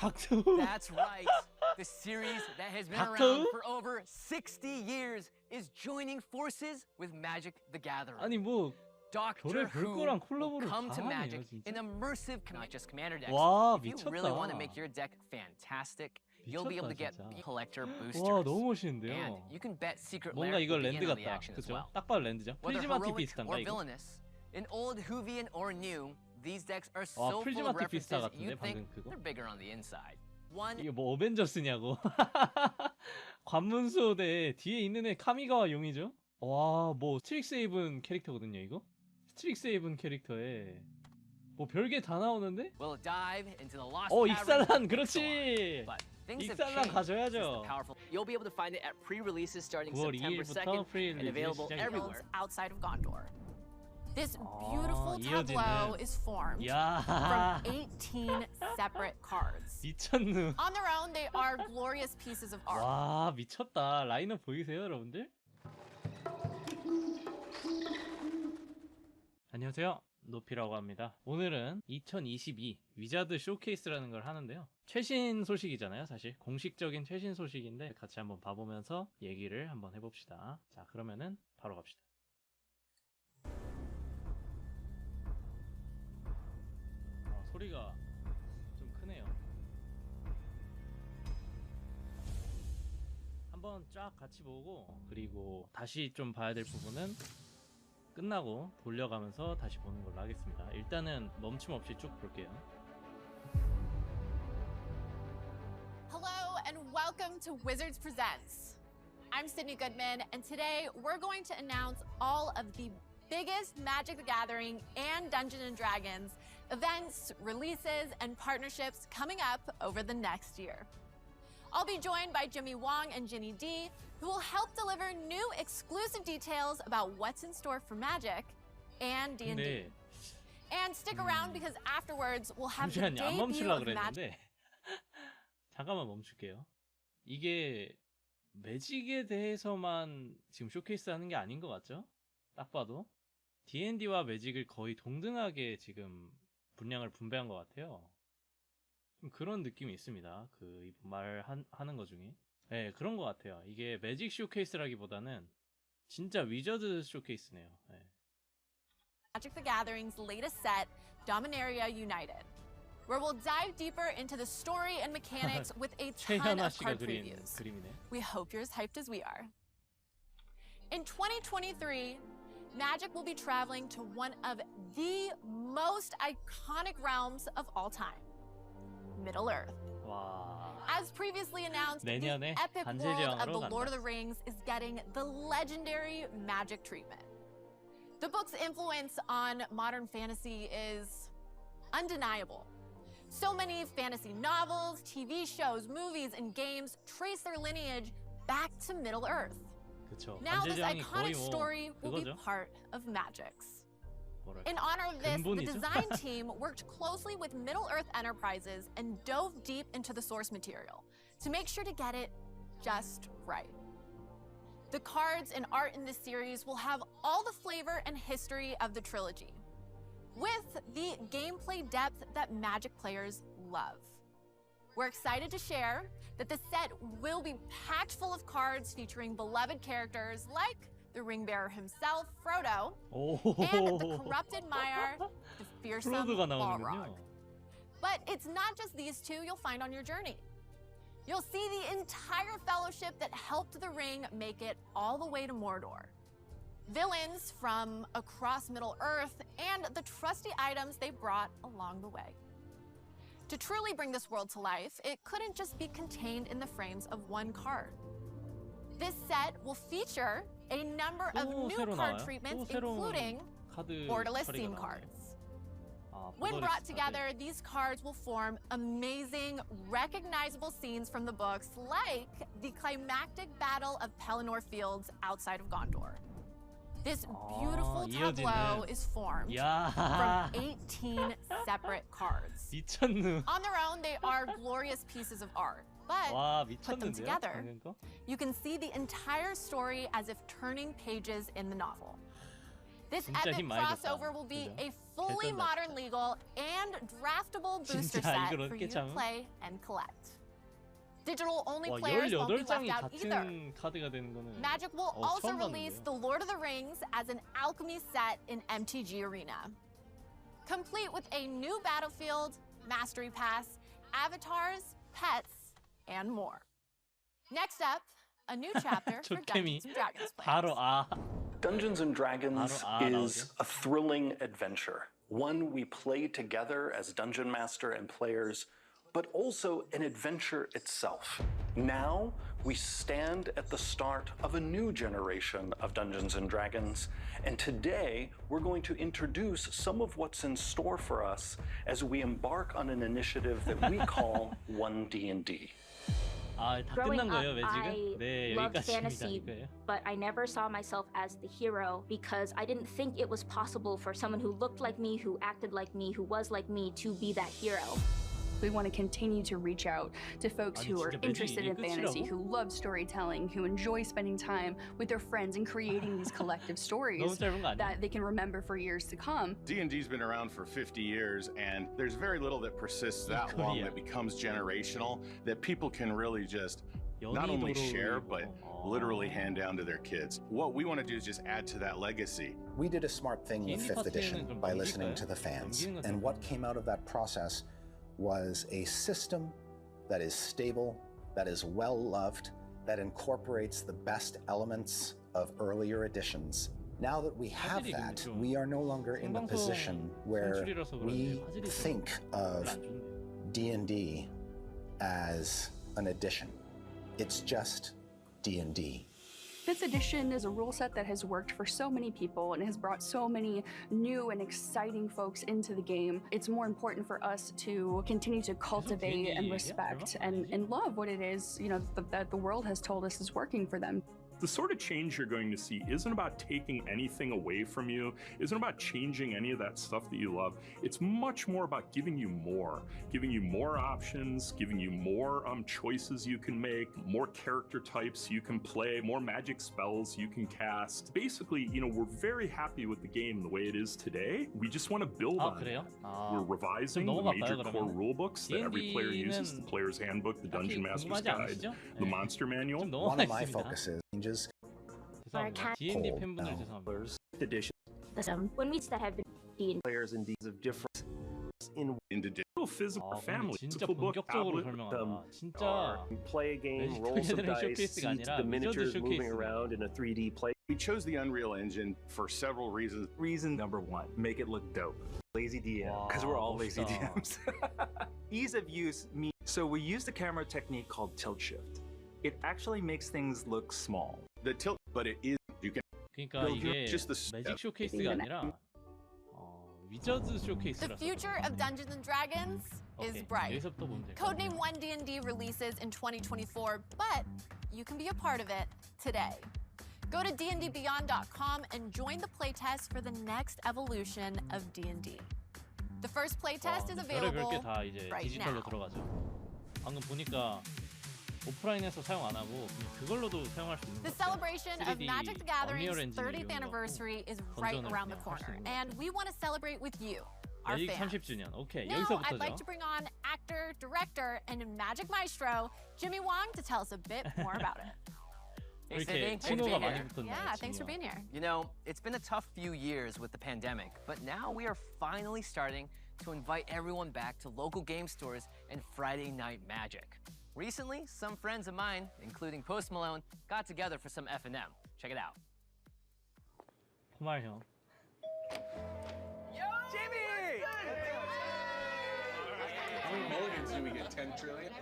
닥터. That's right. The series that has been Doctor around Who? for over 60 years is joining forces with Magic the Gathering. 아니 뭐 Doctor 별의 별 Who 거랑 will 콜라보를 come 다 to 하네요, Magic 진짜. in immersive, not just commander decks. 와, If you really want to 미쳤다. make your deck fantastic, you'll be able to get 진짜. collector 와, boosters. 너무 And 멋있는데요. you can bet Secret 뭔가 Lair 이거 will be 랜드 in on the 같다. action as 그죠? well. 딱 봐도 랜드죠. Whether 프리즈마틱 heroic 비슷한가 or 이거? villainous, in old Whovian or new, these decks are 와, so full of 프리즈마틱 references 비슷하 같은데 you think 방금 그거? they're bigger on the inside. One 이게 뭐 어벤져스냐고. 관문소대 뒤에 있는 애 카미가와 용이죠? 와, 뭐 스트릭세이븐 캐릭터거든요, 이거? 스트릭세이븐 캐릭터에 뭐 별게 다 나오는데? will dive into the lost 익살란, caverns and 그렇지! so on. But things have 익살란 changed since 가져야죠. the powerful. You'll be able to find it at pre-releases starting 9월 September 2일부터 2nd and available 시작이죠. everywhere. Outside of Gondor. This beautiful 이어지는. tableau is formed 야, from 18 separate cards. 미쳤누. On their own, they are glorious pieces of art. 와, 미쳤다. 라인업 보이세요, 여러분들? 안녕하세요, 노피라고 합니다. 오늘은 2022 위자드 쇼케이스라는 걸 하는데요. 최신 소식이잖아요, 사실. 공식적인 최신 소식인데 같이 한번 봐보면서 얘기를 한번 해봅시다. 자, 그러면은 바로 갑시다. 소리가 좀 크네요. 한번 쫙 같이 보고, 그리고 다시 좀 봐야 될 부분은 끝나고 돌려가면서 다시 보는 걸로 하겠습니다. 일단은 멈춤 없이 쭉 볼게요. Hello and welcome to Wizards Presents. I'm Sydney Goodman, and today we're going to announce all of the biggest Magic the Gathering and Dungeons and Dragons events, releases, and partnerships coming up over the next year. I'll be joined by Jimmy Wong and Ginny D, who will help deliver new exclusive details about what's in store for Magic and D&D. 근데 And stick around because afterwards we'll have the 잠시만요, 안 debut 멈추려고 of Magic. 그랬는데 잠깐만 멈출게요. 이게 매직에 대해서만 지금 쇼케이스 하는 게 아닌 것 같죠? 딱 봐도 D&D와 매직을 거의 동등하게 지금 분량을 분배한 것 같아요. 좀 그런 느낌이 있습니다. 그 말하는 거 중에. 네, 그런 것 같아요. 이게 매직 쇼케이스라기보다는 진짜 위저드 쇼케이스네요. 네. Magic the Gathering's latest set, Dominaria United, where we'll dive deeper into the story and mechanics with a ton 최현아 of 씨가 card 그린 previews. 그림이네. We hope you're as hyped as we are. In 2023, Magic will be traveling to one of the most iconic realms of all time, Middle-earth. 와. As previously announced, the 내년에 epic world 반지의제왕으로 of the 간다. Lord of the Rings is getting the legendary magic treatment. The book's influence on modern fantasy is undeniable. So many fantasy novels, TV shows, movies, and games trace their lineage back to Middle-earth. 그쵸. Now this 반지의제왕이 거의 iconic 뭐 story will be 그거죠. part of Magic's. 뭐랄까. In honor of this, the 근본이죠. design team worked closely with Middle-earth Enterprises and dove deep into the source material to make sure to get it just right. The cards and art in this series will have all the flavor and history of the trilogy, with the gameplay depth that Magic players love. We're excited to share that the set will be packed full of cards featuring beloved characters like the ring bearer himself, Frodo, and the corrupted Maiar, the fearsome 프로드가 Balrog. 나오는군요. But it's not just these two you'll find on your journey. You'll see the entire fellowship that helped the ring make it all the way to Mordor. Villains from across Middle-earth and the trusty items they brought along the way. To truly bring this world to life, it couldn't just be contained in the frames of one card. This set will feature a number of 또 new 새로 card 나와요? treatments, 또 새로운 including 카드 borderless 처리가 theme 나오네. cards. 아, When borderless brought 카드. together, these cards will form amazing, recognizable scenes from the books, like the climactic battle of Pelennor Fields outside of Gondor. This beautiful tableau 이어지는. is formed 야. from 18 separate cards. 미쳤누. On their own, they are glorious pieces of art, but 와, put them 미쳤는데요? together, 방금 거? you can see the entire story as if turning pages in the novel. This 진짜 epic 힘 많이 줬다. crossover will be 그죠? a fully 개쩐다, modern 진짜. legal and draftable booster 진짜 set 이걸 for 어떻게 you to 참? play and collect. Digital only 와, players won't be left 18장이 out either. 같은 카드가 되는 거는 Magic will also 처음 release 봤는데요. the Lord of the Rings as an alchemy set in MTG Arena. Complete with a new battlefield, mastery pass, avatars, pets, and more. Next up, a new chapter for 조템이 Dungeons & Dragons players. 바로 Dungeons and Dragons 바로 is a thrilling adventure, one we play together as dungeon master and players, but also an adventure itself. Now, we stand at the start of a new generation of Dungeons and Dragons, and today we're going to introduce some of what's in store for us as we embark on an initiative that we call 1D&D. 다 Growing 끝난 거예요, up, 매직은? I 네, loved 여기까지입니다. fantasy, 이거예요. but I never saw myself as the hero because I didn't think it was possible for someone who looked like me, who acted like me, who was like me to be that hero. We want to continue to reach out to folks who are 진짜 interested in 매직이 fantasy, 끝이라고? who love storytelling, who enjoy spending time with their friends and creating these collective 너무 stories 짧은 거 아니야? that they can remember for years to come. D&D's been around for 50 years, and there's very little that persists that long Korea. that becomes generational, that people can really just not only share, but literally hand down to their kids. What we want to do is just add to that legacy. We did a smart thing with D&D 5th edition 파티에는 좀 by listening 넘길까요? to the fans. 넘기는 건 And 좀 what came out of that process was a system that is stable, that is well loved, that incorporates the best elements of earlier editions. Now that we have 화질이 that, 좀 we are no longer in the 생방송 position where 송출이라서 we 그런지 화질이 좀 think of 안 좋네요. D&D as an edition. It's just D&D. 5th edition is a rule set that has worked for so many people and has brought so many new and exciting folks into the game. It's more important for us to continue to cultivate D&D and 얘기야? respect 설마? and love what it is, that the world has told us is working for them. The sort of change you're going to see isn't about taking anything away from you, isn't about changing any of that stuff that you love. It's much more about giving you more options, giving you more choices you can make, more character types you can play, more magic spells you can cast. Basically, we're very happy with the game the way it is today. We just want to build on 그래요? it. We're revising 좀 the 넘어갈까요, major core 그러면? rulebooks that every player uses, the D&D 는 player's handbook, the dungeon 딱히 master's 궁금하지 guide, 않으시죠? the 네. monster manual. 좀 One of my 넘어가겠습니다. focuses changes 죄송합니다. D&D Hold 팬분들 now. 죄송합니다. edition When we that have been D&D players and D's of different in Into digital physical 근데 family. 진짜 physical book, 본격적으로 tablet, 설명한다. 진짜 play a game, 매직 roll some 플레이들은 dice, 쇼케이스가 see 아니라 the 위저드 miniatures moving 쇼케이스. around in a 3D play. We chose the Unreal Engine for several reasons. Reason number one, make it look dope. Lazy DM, because we're all lazy 멋있다. DMs. Ease of use means, so we used a camera technique called tilt shift. It actually makes things look small. The tilt, but it is, you can 그러니까 No, 이게 just the 매직 쇼케이스가 아니라 위저드 The 쇼케이스라서 future of Dungeons & Dragons is 오케이, bright. 여기서부터 보면 될것 Codename 같아요. 1D&D releases in 2024, but you can be a part of it today. Go to dndbeyond.com and join the playtest for the next evolution of D&D. The first playtest is 별의별 available 게다 이제 right 디지털로 now. 들어가죠. 방금 보니까 오프라인에서 사용 안 하고 그냥 그걸로도 사용할 수 있는 The 것 같아요. celebration of 3D Magic the Gathering's Unreal Engine 30th 이용으로 anniversary is right 건전을 around the 그냥 할수 corner, 있는 것 and we want to celebrate with you, our 매직 fans. 30주년. 오케이, Now, I'd like 여기서부터죠. to bring on actor, director, and Magic Maestro Jimmy Wong to tell us a bit more about it. Hey, 이렇게 thanks for 친구가 being 많이 here. 붙었네요. Yeah, thanks for 지금. being here. You know, it's been a tough few years with the pandemic, but now we are finally starting to invite everyone back to local game stores and Friday Night Magic. Recently, some friends of mine, including Post Malone, got together for some F&M. Check it out. 포말 형. Jimmy! How many mulligans do we get? 10 trillion?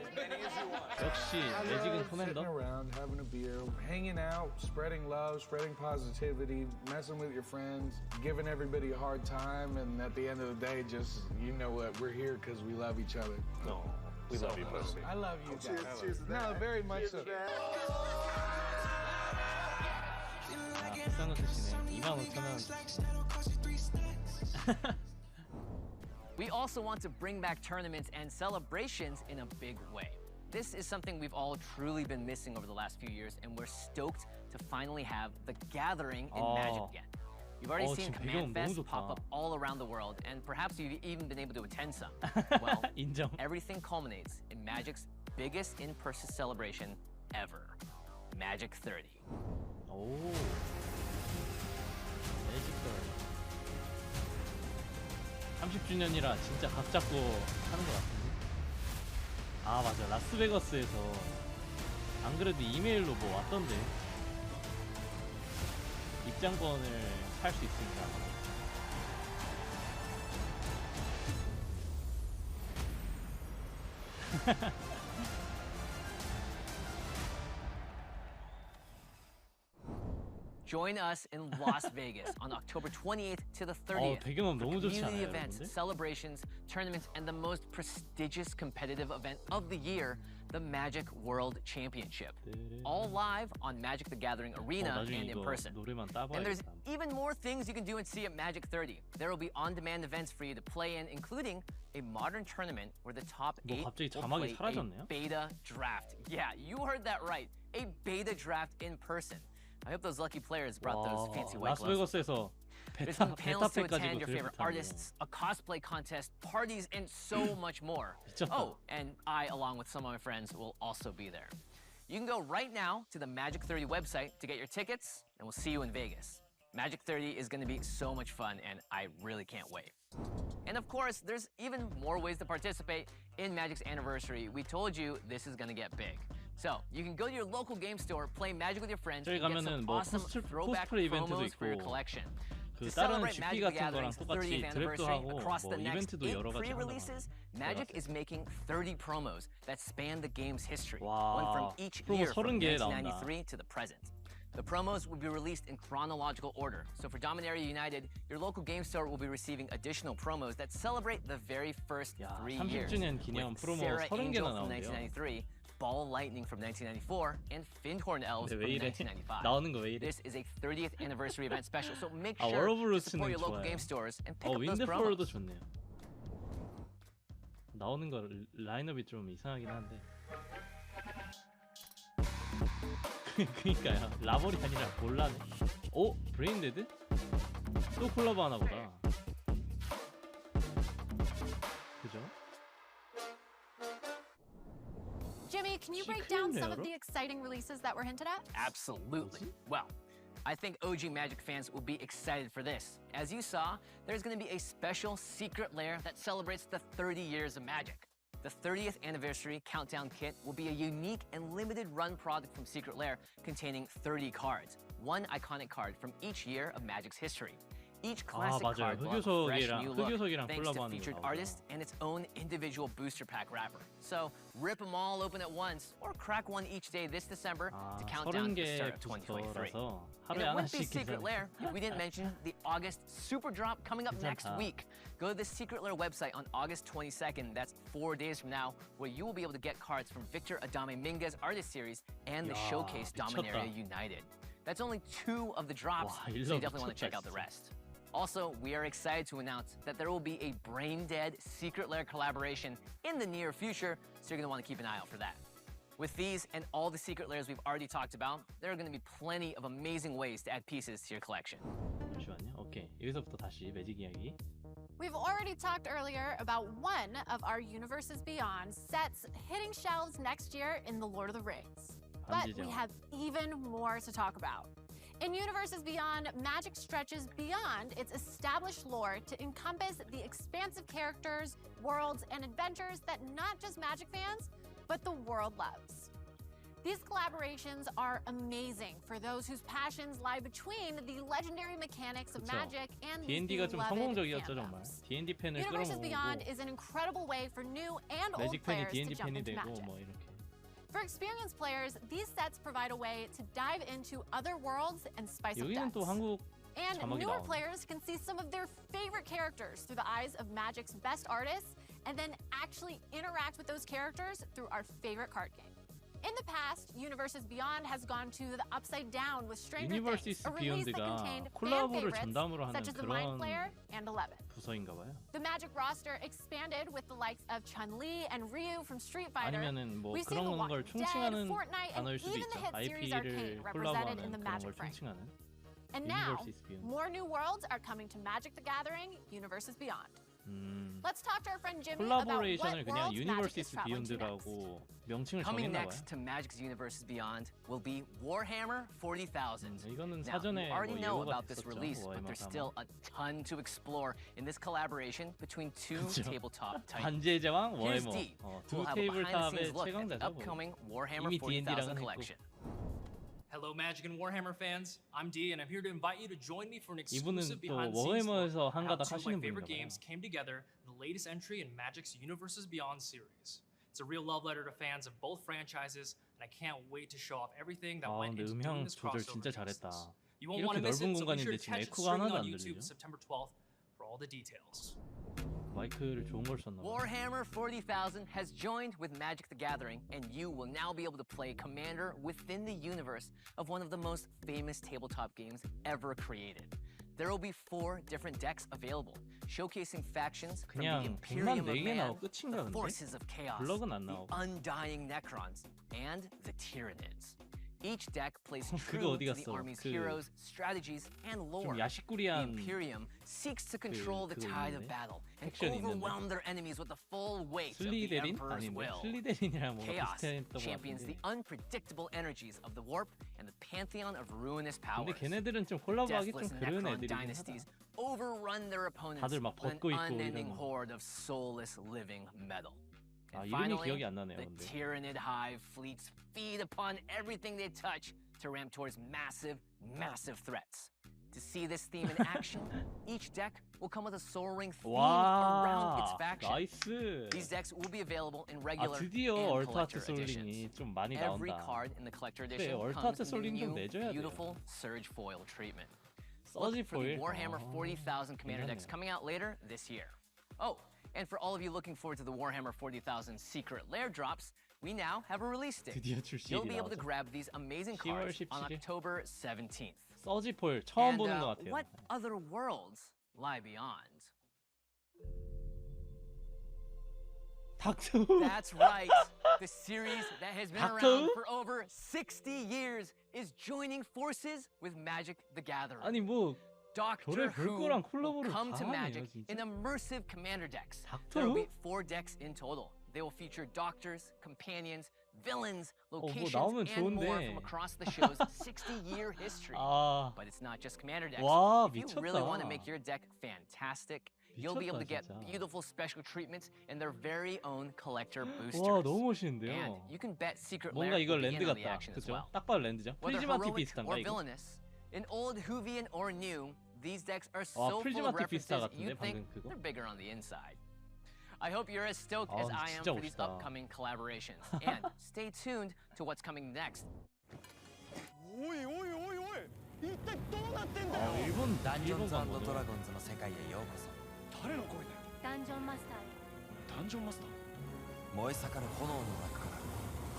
역시 매직은 커맨더. around, having a beer, hanging out, spreading love, spreading positivity, messing with your friends, giving everybody a hard time, and at the end of the day, just, you know what, we're here because we love each other. No, we love you, pussy. I love you guys. No, very much so. 아, 비싼 거 드시네. 25,000원. We also want to bring back tournaments and celebrations in a big way. This is something we've all truly been missing over the last few years, and we're stoked to finally have the gathering in Magic again. You've already seen 지금 배경 Command 너무 Fest pop 좋다. up all around the world, and perhaps you've even been able to attend some. Well, 인정. everything culminates in Magic's biggest in-person celebration ever, Magic 30. 오. 매직 30. 30주년이라 진짜 각 잡고 하는 것 같은데. 아 맞아, 라스베가스에서 안 그래도 이메일로 뭐 왔던데. 입장권을 살 수 있습니다. Join us in Las Vegas on October 28th to the 30th 배경음 for 너무 좋지 community 않아요, events, 여러분들? celebrations, tournaments, and the most prestigious competitive event of the year, the Magic World Championship. All live on Magic the Gathering Arena 나중에 and in 이거 person. 노래만 And there's 따봐야겠다. even more things you can do and see at Magic 30. There will be on-demand events for you to play in, including a modern tournament where the top 8 갑자기 will 자막이 play 사라졌네요? a beta draft. Yeah, you heard that right. A beta draft in person. I hope those lucky players brought those fancy white gloves. 라스베가스에서 There's some panels to 베타팩 가지고 attend, your favorite 드래프트 하는 artists, a cosplay contest, parties, and so much more. 미쳤다. Oh, and I, along with some of my friends, will also be there. You can go right now to the Magic 30 website to get your tickets, and we'll see you in Vegas. Magic 30 is going to be so much fun, and I really can't wait. And of course, there's even more ways to participate in Magic's anniversary. We told you this is going to get big. So, you can go to your local game store, play Magic with your friends, 저기 and get 가면은 some 뭐 awesome throwback 코스프레 이벤트도 promos for your 있고 collection. 그 To 다른 celebrate GP Magic the 같은 거랑 Gathering's 똑같이 30th 드랩도 anniversary 하고 across 뭐 the next 이벤트도 8 여러 가지 pre-releases, 하더라고요. Magic is making 30 promos that span the game's history, 와, one from each 프로모 year from 30개 나온다. 1993 to the present. The promos will be released in chronological order. So for Dominaria United, your local game store will be receiving additional promos that celebrate the very first 3 years. 30주년 기념 With 프로모 Sarah 30개나 Angel from 나온대요. 1993, Ball Lightning from 1994, and Findhorn Elves 근데 from 왜 이래? 1995. 나오는 거 왜 이래? This is a 30th anniversary event special, so make 아, sure to 워러브루스는 support your local 좋아요. game stores and pick up those 윈드폴도 promos. 좋네요. 나오는 거 라인업이 좀 이상하긴 한데. 그니까요. 라볼이 아니라 볼라네. 오? 브레인데드? 또 콜라보 하나 보다. 그죠? Jimmy, can you break down some of 시크릿레어로? the exciting releases that were hinted at? Absolutely. Well, I think OG Magic fans will be excited for this. As you saw, there's going to be a special secret lair that celebrates the 30 years of Magic. The 30th anniversary countdown kit will be a unique and limited run product from Secret Lair containing 30 cards, one iconic card from each year of Magic's history. Each classic 맞아요. card will have a fresh 흑요석이랑 new look 흑요석이랑 thanks to 콜라보하는 거 featured 나오죠. artists and its own individual booster pack wrapper. So rip them all open at once or crack one each day this December to count down to the 30개 start of 2023. 부스터라서 And 하루에 it wouldn't be 하나씩 Secret 계산. Lair if we didn't mention the August Super Drop coming up next 괜찮다. week. Go to the Secret Lair website on August 22nd, that's 4 days from now, where you will be able to get cards from Victor Adame Minga's Artist Series and the 야, Showcase 미쳤다. Dominaria United. That's only 2 of the drops, 와, so you 일러 definitely want to 미쳤다, check out the 진짜. rest. Also, we are excited to announce that there will be a Brain Dead Secret Lair collaboration in the near future, so you're going to want to keep an eye out for that. With these and all the secret layers we've already talked about, there are going to be plenty of amazing ways to add pieces to your collection. 잠시만요. 오케이. 여기서부터 다시 매직 이야기. We've already talked earlier about one of our Universes Beyond sets hitting shelves next year in The Lord of the Rings. But we 반지의제왕. have even more to talk about. In Universes Beyond, Magic stretches beyond its established lore to encompass the expansive characters, worlds, and adventures that not just Magic fans, but the world loves. These collaborations are amazing for those whose passions lie between the legendary mechanics of 그쵸. Magic and these D&D가 좀 beloved 성공적이었죠 정말. fandoms. D&D 팬을 Universes Beyond 끌어모으고 is an incredible way for new and old 매직 팬이 players to D&D jump 팬이 into 되고 Magic. 뭐 이렇게. For experienced players, these sets provide a way to dive into other worlds and spice up 여기는 또 decks. 한국 And 자막이 newer 나오네. players can see some of their favorite characters through the eyes of Magic's best artists, and then actually interact with those characters through our favorite card game. In the past, Universes Beyond has gone to the upside down with Stranger Universes Things, a release that Beyond가 contained fan 콜라보를 favorites 전담으로 하는 such as the Mind 그런 Flayer and 11. 부서인가 봐요. The Magic roster expanded with the likes of Chun-Li and Ryu from Street Fighter. 아니면은 뭐 We've seen The 그런 걸 Walking Dead, 총칭하는 Fortnite, and 단어일 수도 even the 있죠. hit series IP를 Arcane represented in 콜라보하는 the 그런 Magic 걸 franchise. 총칭하는. And now, Universe is Beyond. more new worlds are coming to Magic the Gathering, Universes Beyond. Let's talk to our friend Jimmy about what 콜라보레이션을 그냥 worlds Magic is Universes traveling to next. Beyond라고 명칭을 Coming 정했나 봐요. next to Magic's Universes Beyond will be Warhammer 40,000. 이거는 Now, 사전에 you already 뭐 know 예고가 about this 됐었죠. release, but there's still a ton to explore in this collaboration between two 그쵸. tabletop titles. 반지의 제왕 Here's 워해머. D. 두 We'll have a 테이블탑의 behind-the-scenes look at the 최강자죠. 뭐. upcoming Warhammer 이미 40,000 D&D랑은 했고. collection. Hello, Magic and Warhammer fans. I'm D, and I'm here to invite you to join me for an 이분은 exclusive 또 behind-the-scenes look 워해머에서 at how 한가닥 two of my 하시는 favorite 분인가 봐요. games came together in the latest entry in Magic's Universes Beyond series. It's a real love letter to fans of both franchises, and I can't wait to show off everything that 아 went 근데 into 음향 doing this 조절 crossover 진짜 justice. 잘했다. You won't 이렇게 want to miss 넓은 it, so be 공간인데 sure to 지금 catch it 에코가 streaming 하나도 on 안 YouTube 들리죠? September 12th for all the details. 마이크를 좋은 걸 썼나 봐요. Warhammer 40,000 has joined with Magic the Gathering, and you will now be able to play Commander within the universe of one of the most famous tabletop games ever created. There will be 4 different decks available, showcasing factions from the 그냥 Imperium 백만 of 4개 Man, 나오고 끝인가 the 근데? Forces of Chaos, 블럭은 안 the 나오고. Undying Necrons, and the Tyranids. Each deck plays 그거 true 어디 to the 갔어? army's 그 heroes, strategies, and lore. 좀 The 야식꾸리한 Imperium seeks to control the 그거 tide of 있는데? battle and 팩션이 있는데? overwhelm their enemies with the full weight of the 슬리데린? Emperor's 아닌데? will. 슬리데린이랑 뭔가 Chaos 비슷했던 것 champions the 같은데. unpredictable energies of the warp and the pantheon of ruinous 근데 powers. 걔네들은 좀 콜라보하기 좀 Deathless 그런 Necron 애들이긴 dynasties 하다. overrun their opponents 다들 막 with an 벗고 있고 unending 이런 거. horde of soulless living metal. 아 And 이름이 finally, 기억이 안 나네요. the 근데. Tyranid Hive fleets feed upon everything they touch to ramp towards massive, massive threats. To see this theme in action, each deck will come with a soaring theme around its 와 faction. 나이스. These decks will be available in 아 regular 드디어 and 얼타트 collector editions. 솔링이 좀 많이 Every 나온다. card in the collector 그래 edition comes 얼타트 in the 솔링 좀 new, 내줘야 돼요. beautiful Surge foil treatment. 서지 Look for the 포일. Warhammer 40,000 commander decks 괜찮네요. coming out later this year. Oh, and for all of you looking forward to the Warhammer 40,000 secret lair drops, we now have a release date. 드디어 출시일이 You'll be able to 나오죠. grab these amazing 10월 cards on 17일. October 17th. 서지 포일 처음 And 보는 것 같아요. what other worlds lie beyond? 닥터. That's right. The series that has been Doctor around Who? for over 60 years is joining forces with Magic the Gathering. 아니 뭐 Doctor 별의 별 Who 거랑 will 콜라보를 come to 다 하네요, Magic 진짜. in immersive commander decks. Doctor There will Who? be 4 decks in total. They will feature doctors, companions, villains, 뭐 locations, 나오면 and more 좋은데. from across the show's 60-year history. 아 But it's not just commander decks. 와, If you really want to 미쳤다. make your deck fantastic, you'll be able to get 진짜. beautiful special treatments in their very own collector boosters. 와 너무 And 멋있는데요. you can bet Secret 뭔가 Lair 이거 will 랜드 begin on the 같다. action as 그죠? well. 딱 봐도 랜드죠. Whether 프리즈마틱 heroic 비슷한가 or 이거? villainous, in old Whovian or new, these decks are 와, so full of 프리즈마틱 references 비슷하 같은데, you think 방금 그거? they're bigger on the inside. I hope you're as stoked as I am 진짜 for these 멋있다. upcoming collaborations. And stay tuned to what's coming next. 일본 ダンジョンズ 일본 ドラ 가보네. ゴンズの世界へようこそ誰の声だよダンジョンマスターダンジョンマスター燃え盛る炎の中から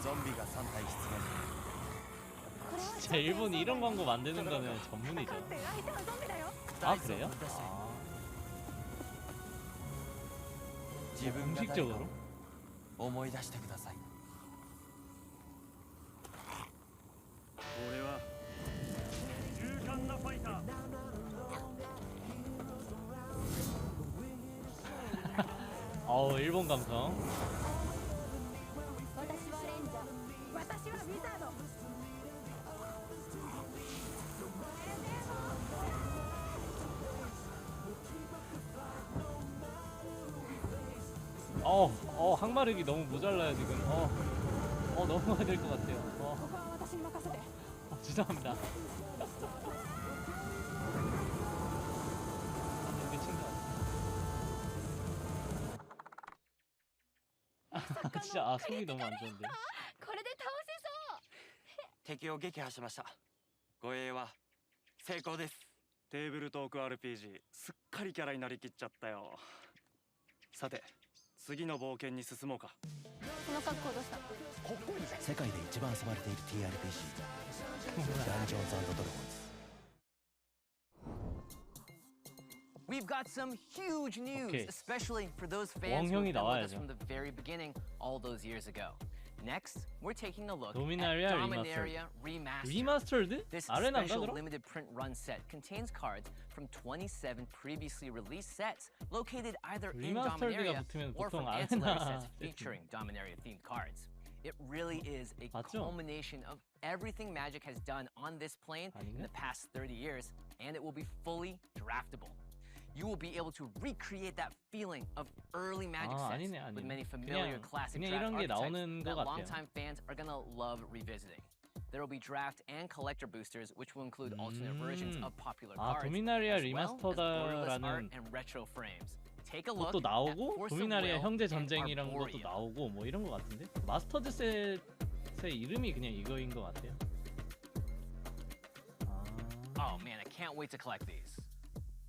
ゾンビが3体出現 진짜 일본이 이런 광고 만드는 거는 전문이죠. 아 그래요? 아, 自分が誰かを 공식적으로? 思い出してください俺は勇敢なファイター 일본 감성. 私はレンジャー私はウィザード 항마력이 너무 모자라요 지금. 넘어가야 될 것 같아요. ここは私に任せて 죄송합니다. 진짜 속이 너무 안 좋은데. これで倒せそう敵を撃破しました護衛は成功ですテーブルトーク RPG すっかりキャラになりきっちゃったよさて次の冒険に進もうかこの格好どうしたかっこいいです世界で一番遊ばれている TRPG ダンジョンズドラゴンズ We've got some huge news, Okay. especially for those fans who 왕형이 have been with us 나와야죠. from the very beginning all those years ago. Next, we're taking a look 도미나리아 at Dominaria Remastered. 리마스터드? This 아레나인가 special 그럼? limited print run set contains cards from 27 previously released sets located either in 리마스터드가 Dominaria 붙으면 or 보통 from ancillary 아레나 sets featuring Dominaria themed cards. It really is a culmination of everything Magic has done on this plane in the past 30 years, and it will be fully draftable. You will be able to recreate that feeling of early Magic sets with many familiar classic draft 이런 게 archetypes 나오는 that 것 같아요. longtime fans are gonna love revisiting. There will be draft and collector boosters, which will include alternate versions of popular cards, 도미나리아 as well as borderless art 리마스터다라는 and retro frames. Take a look 것도 at 나오고 Force of 도미나리아 Will 형제 and 전쟁이란 것도 Arboreal. 나오고 뭐 이런 것 같은데 마스터즈셋의 이름이 그냥 이거인 것 같아요. Oh man, I can't wait to collect these.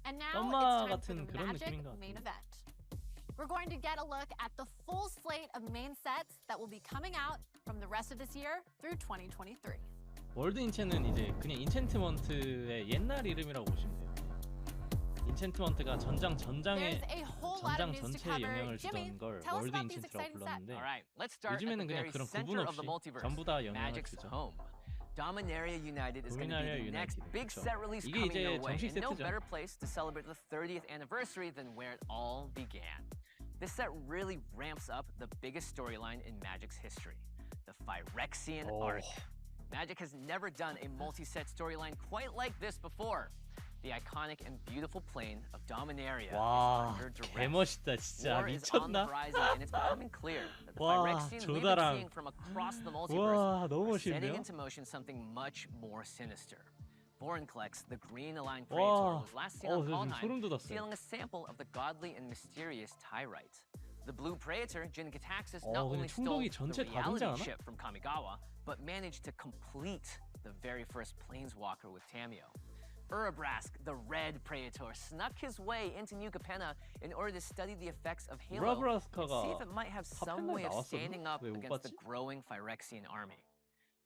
And now 엄마 it's time 같은 for the 그런 Magic 느낌인 것 main 같은데. event. We're going to get a look at the full slate of main sets that will be coming out from the rest of this year through 2023. 월드 인챈트는 이제 그냥 인챈트먼트의 옛날 이름이라고 보시면 돼요. 인챈트먼트가 전장의 There's a whole lot of 전장 news to 전체에 cover. 영향을 Jimmy, 주던 걸 tell us 월드 about these 인챈트라고 exciting sets. 불렀는데 All right, let's start at 요즘에는 the 그냥 very 그런 구분 center of 없이 the multiverse, 전부 다 영향을 Magic's 주죠. home. Dominaria United is going to 도미나리아 be the next 유나이티드. big 그쵸. set release 이게 coming 이제 your way, 정식 and no 세트죠. better place to celebrate the 30th anniversary than where it all began. This set really ramps up the biggest storyline in Magic's history, the Phyrexian arc. Magic has never done a multi-set storyline quite like this before. The iconic and beautiful plane of Dominaria 와, is under duress. 개멋있다 진짜. War is on the 미쳤나? horizon, and it's becoming clear that the 와, Phyrexians we've been 조다랑. seeing from across the multiverse 와, 너무 are setting 멋있네요. into motion something much more sinister. Vorinclex, the green-aligned 와, Praetor, was last seen on 지금 소름 Kaldheim, 돋았어요. stealing a sample of the godly and mysterious Tyrite. The blue Praetor, Jin-Gitaxias, not only 근데 stole 충격이 전체 the 다 reality 등장하나? ship from Kamigawa, but managed to complete the very first Planeswalker with Tameo. Urabrask, the red Praetor, snuck his way into New Capenna in order to study the effects of Halo and 우라브라스카가 see if it might have some 카펜나에 way of 나왔었나? standing up 왜 못 against the 봤지? growing Phyrexian army.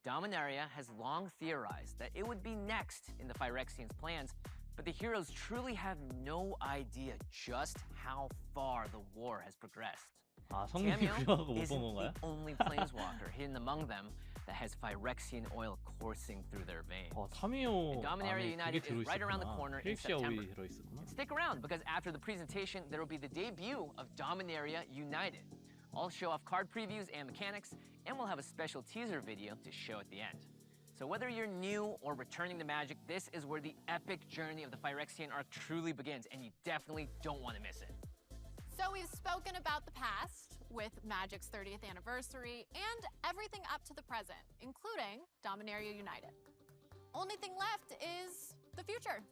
Dominaria has long theorized that it would be next in the Phyrexians' plans, but the heroes truly have no idea just how far the war has progressed. 아, 성능이 부여하고 못 본 isn't 건가요? the only planeswalker hidden among them that has Phyrexian oil coursing through their veins. 타미오 And Dominaria 안에 그게 United is right around the 들어있었구나. corner in 피렉시아 September. 오일이 들어있었구나. Stick around because after the presentation, there will be the debut of Dominaria United. I'll show off card previews and mechanics, and we'll have a special teaser video to show at the end. So whether you're new or returning to Magic, this is where the epic journey of the Phyrexian arc truly begins, and you definitely don't want to miss it. So we've spoken about the past with Magic's 30th anniversary and everything up to the present, including Dominaria United. Only thing left is the future.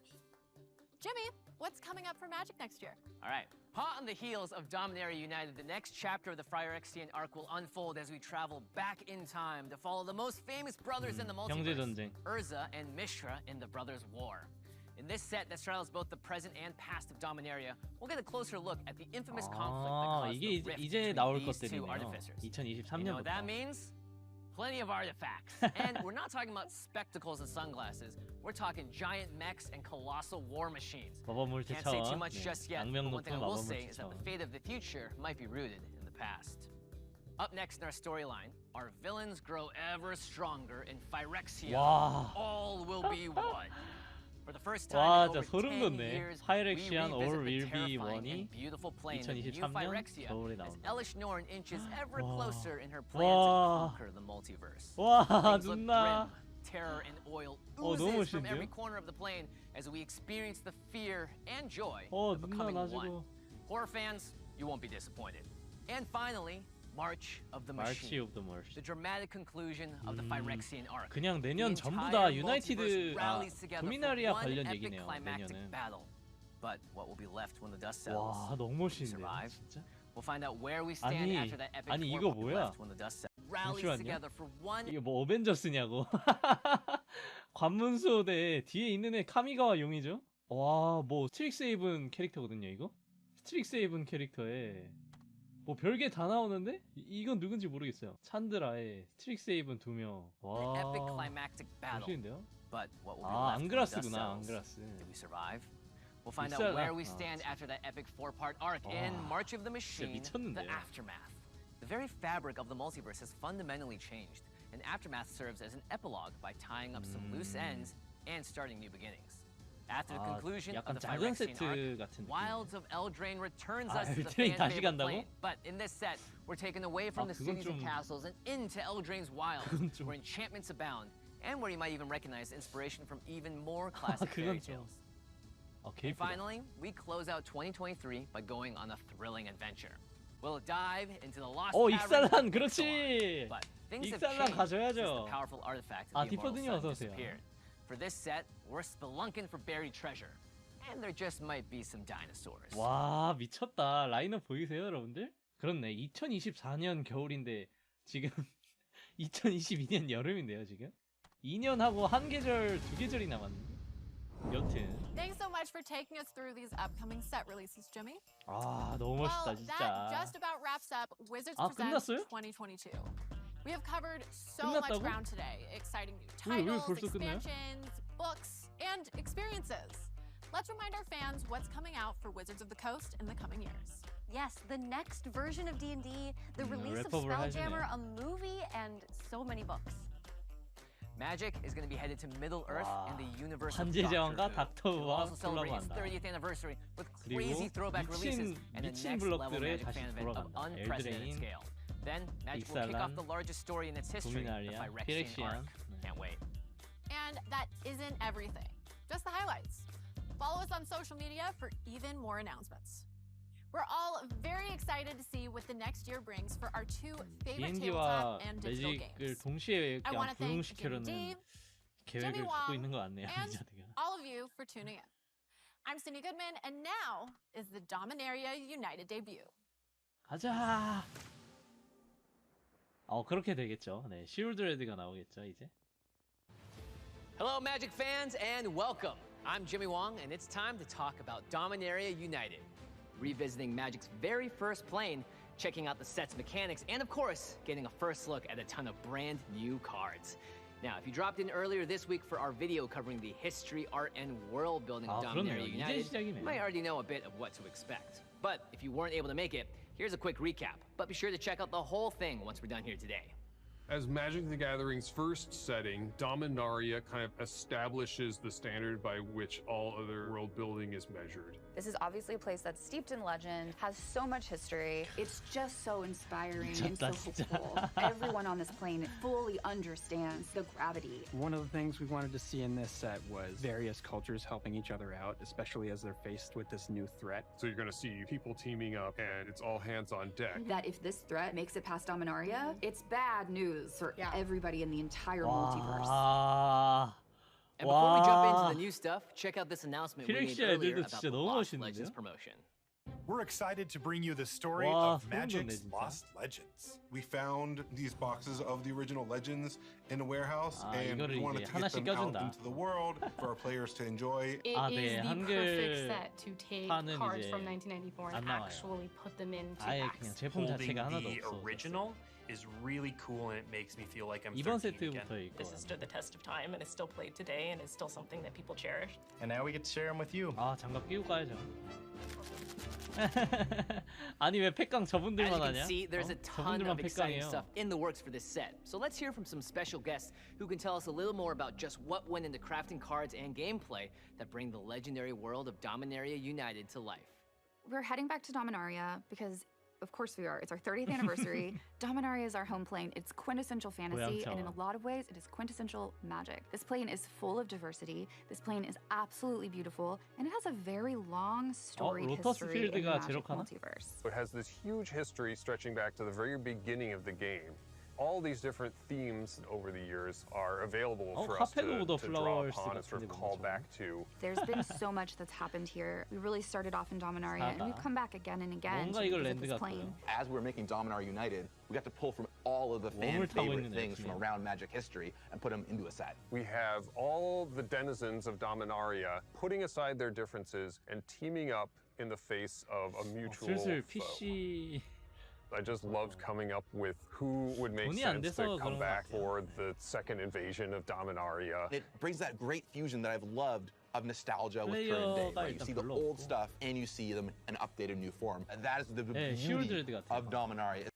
Jimmy, what's coming up for Magic next year? All right. Hot on the heels of Dominaria United, the next chapter of the Phyrexian arc will unfold as we travel back in time to follow the most famous brothers in the multiverse, 형제전쟁. Urza and Mishra in the Brothers' War. In this set that straddles both the present and past of Dominaria, we'll get a closer look at the infamous conflict that caused 이게 the rift 이제 between 나올 these two 것들이네요. artificers. You know what 2023년부터. that means? Plenty of artifacts. And we're not talking about spectacles and sunglasses. We're talking giant mechs and colossal war machines. 마법물체 Can't say too 차원. much just yet, 악명 but one thing I 높은 will say 마법물체 is that the 차원. fate of the future might be rooted in the past. Up next in our storyline, our villains grow ever stronger in Phyrexia. 와. All will be one. For the first 와, time in 진짜 over 소름 10 돋네. years, Phyrexian we All revisit Will the Be terrifying One이 and beautiful plane of New 2023년 Phyrexia 겨울에 as 나온다. Elish Norn inches ever 와. closer in her plan 와. to conquer the multiverse. 와, Things look 눈나. grim. Terror and oil 너무 oozes from 멋있는데요? every corner of the plane as we experience the fear and joy 눈나 of becoming one. 나지고. Horror fans, you won't be disappointed. And finally, March of the March Machine. of the Machine. The dramatic conclusion of the Phyrexian arc. 그냥 내년 The 전부 entire 다 유나이티드 multiverse 아 rallies together for 도미나리아 one 관련 epic 얘기네요. climactic 내년은. battle. But what will be left when the dust settles? 와, 너무 We 멋있네요. survive? 진짜. We'll find out where we stand 아니, after that epic 아니, war 이거 will be 뭐야? left when the dust settles. Rallies 잠시만요. together for one 이게 뭐 어벤져스냐고. 관문소대 뒤에 있는 애 카미가와 용이죠? 와, 뭐 스트릭세이븐 캐릭터거든요, 이거? 스트릭세이븐 캐릭터에 뭐 별게 다 나오는데? 이건 누군지 모르겠어요. 찬드라에 스트릭세이븐 2명. 와, epic climactic battle. 멋있는데요? But what will be 아, left when the dust 앙그라스구나, settles? 앙그라스. Did we survive? We'll find 믹살라. out where we 아, stand after that epic four-part arc 와, in March of the 진짜 Machine, the 미쳤는데요. Aftermath. The very fabric of the multiverse has fundamentally changed, and Aftermath serves as an epilogue by tying up some loose ends and starting new beginnings. After the conclusion of 약간 the 작은 Phyrexian 세트 arc, 같은 느낌. Wilds of Eldraine returns 아, us to the 엘드레인 다시 fan-favorite 간다고? plane. But in this set, we're taken away from the 그건 cities and 좀- castles and into Eldraine's wilds, where enchantments abound, and where you might even recognize inspiration from even more classic fairy 그건 좀- tales. 오케이. And finally, we close out 2023 by going on a thrilling adventure. We'll dive into the lost caverns 익살란 of 그렇지. Ixalan, but things have 익살란 changed since the 가져야죠. powerful artifact 아, of the Immortal 디퍼드님 Sun 어서 오세요. disappeared. For this set, we're spelunking for buried treasure, and there just might be some dinosaurs. 와, 미쳤다. 라인업 보이세요, 여러분들? 그렇네. 2024년 겨울인데 지금 2022년 여름인데요, 지금. 2년하고 한 계절, 두 계절이 남았네. 여튼. Thanks so much for taking us through these upcoming set releases, Jimmy. 아, 너무 멋있다, Well, that 진짜. just about wraps up Wizards 아, Presents 끝났어요? 2022. We have covered so much 끝났다고? ground today. Exciting new 왜 titles, 벌써 끝나요? expansions, books, and experiences. Let's remind our fans what's coming out for Wizards of the Coast in the coming years. Yes, the next version of D&D, the release of 랩업을 Spelljammer, 하시네요. a movie, and so many books. Magic is going to be headed to Middle Earth 와, and the universe of 반지의제왕과 Doctor Who. It will 닥터우와 also celebrate its 콜라보한다. 30th anniversary with 그리고 crazy throwback releases and a 미친 next level 블럭들에 Magic 다시 fan event of 돌아간다. unprecedented 엘드레인, scale. Then Magic will kick off 익살란, the largest story in its history, the 도미나리아, Phyrexian 피렉시아. arc. Can't wait. And that isn't everything, just the highlights. Follow us on social media for even more announcements. We're all very excited to see what the next year brings for our two favorite D&D와 tabletop and digital 매직을 games. 동시에 I want 그냥 to thank 부흥시키려는 Jimmy D, 계획을 Jimmy 갖고 Wong, 있는 거 같네요, and 미자드가. all of you for tuning in. I'm Cindy Goodman, and now is the Dominaria United debut. 가자. 그렇게 되겠죠. 네, 시울드레드가 나오겠죠, 이제. Hello, Magic fans, and welcome. I'm Jimmy Wong, and it's time to talk about Dominaria United. Revisiting Magic's very first plane, checking out the set's mechanics, and of course, getting a first look at a ton of brand new cards. Now, if you dropped in earlier this week for our video covering the history, art, and world building of Dominaria 그러네요. United, 이제 시작이네요. you might already know a bit of what to expect. But if you weren't able to make it, here's a quick recap. But be sure to check out the whole thing once we're done here today. As Magic the Gathering's first setting, Dominaria kind of establishes the standard by which all other world building is measured. This is obviously a place that's steeped in legend, has so much history. It's just so inspiring and so 미쳤다, 진짜. hopeful. Everyone on this plane fully understands the gravity. One of the things we wanted to see in this set was various cultures helping each other out, especially as they're faced with this new threat. So you're going to see people teaming up, and it's all hands on deck. That if this threat makes it past Dominaria, it's bad news for everybody in the entire multiverse. 와. And before we jump into the new stuff, check out this announcement we made 피렉시아 earlier 애들도 about 진짜 the 너무 Lost 멋있는데요? Legends promotion. We're excited to bring you the story 와, of 소름 돋네, Magic's 진짜. Lost Legends. We found these boxes of the original legends in a warehouse, 아, and we 이거를 wanted 이제 to get 하나씩 them out 껴준다. into the world for our players to enjoy. It 아, is 네, the 한글 perfect set to take 판은 cards 이제 from 1994 안 and 나와요. actually put them into 아예 packs. 그냥 제품 자체가 하나도 the 없어. original is really cool, and it makes me feel like I'm 이번 13 again. 세트부터 있고. This has stood the test of time and is still played today and is still something that people cherish. And now we get to share them with you. 아, 장갑 끼고 가야죠. 아니 왜 팩강 As 저분들만 you can 하냐? see, there's a ton 저분들만 of exciting 팩강이에요. stuff in the works for this set. So let's hear from some special guests who can tell us a little more about just what went into crafting cards and gameplay that bring the legendary world of Dominaria United to life. We're heading back to Dominaria because, of course we are. It's our 30th anniversary. Dominaria is our home plane. It's quintessential fantasy, and in a lot of ways, it is quintessential magic. This plane is full of diversity. This plane is absolutely beautiful, and it has a very long storied history in the Magic multiverse. It has this huge history stretching back to the very beginning of the game. All these different themes over the years are available for us to draw upon and sort of call back to. There's been so much that's happened here. We really started off in Dominaria, and we've come back again and again to visit this plane. As we were making Dominaria United, we got to pull from all of the fan favorite things from around Magic history and put them into a set. We have all the denizens of Dominaria putting aside their differences and teaming up in the face of a mutual 슬슬 foe. PC I just loved coming up with who would make 돈이 안 sense 돼서 to come 그런 것 back 같아요. for the second invasion of Dominaria. It brings that great fusion that I've loved of nostalgia with current day. Right? You see the old stuff and you see them in an updated new form. And that is the beauty of Dominaria.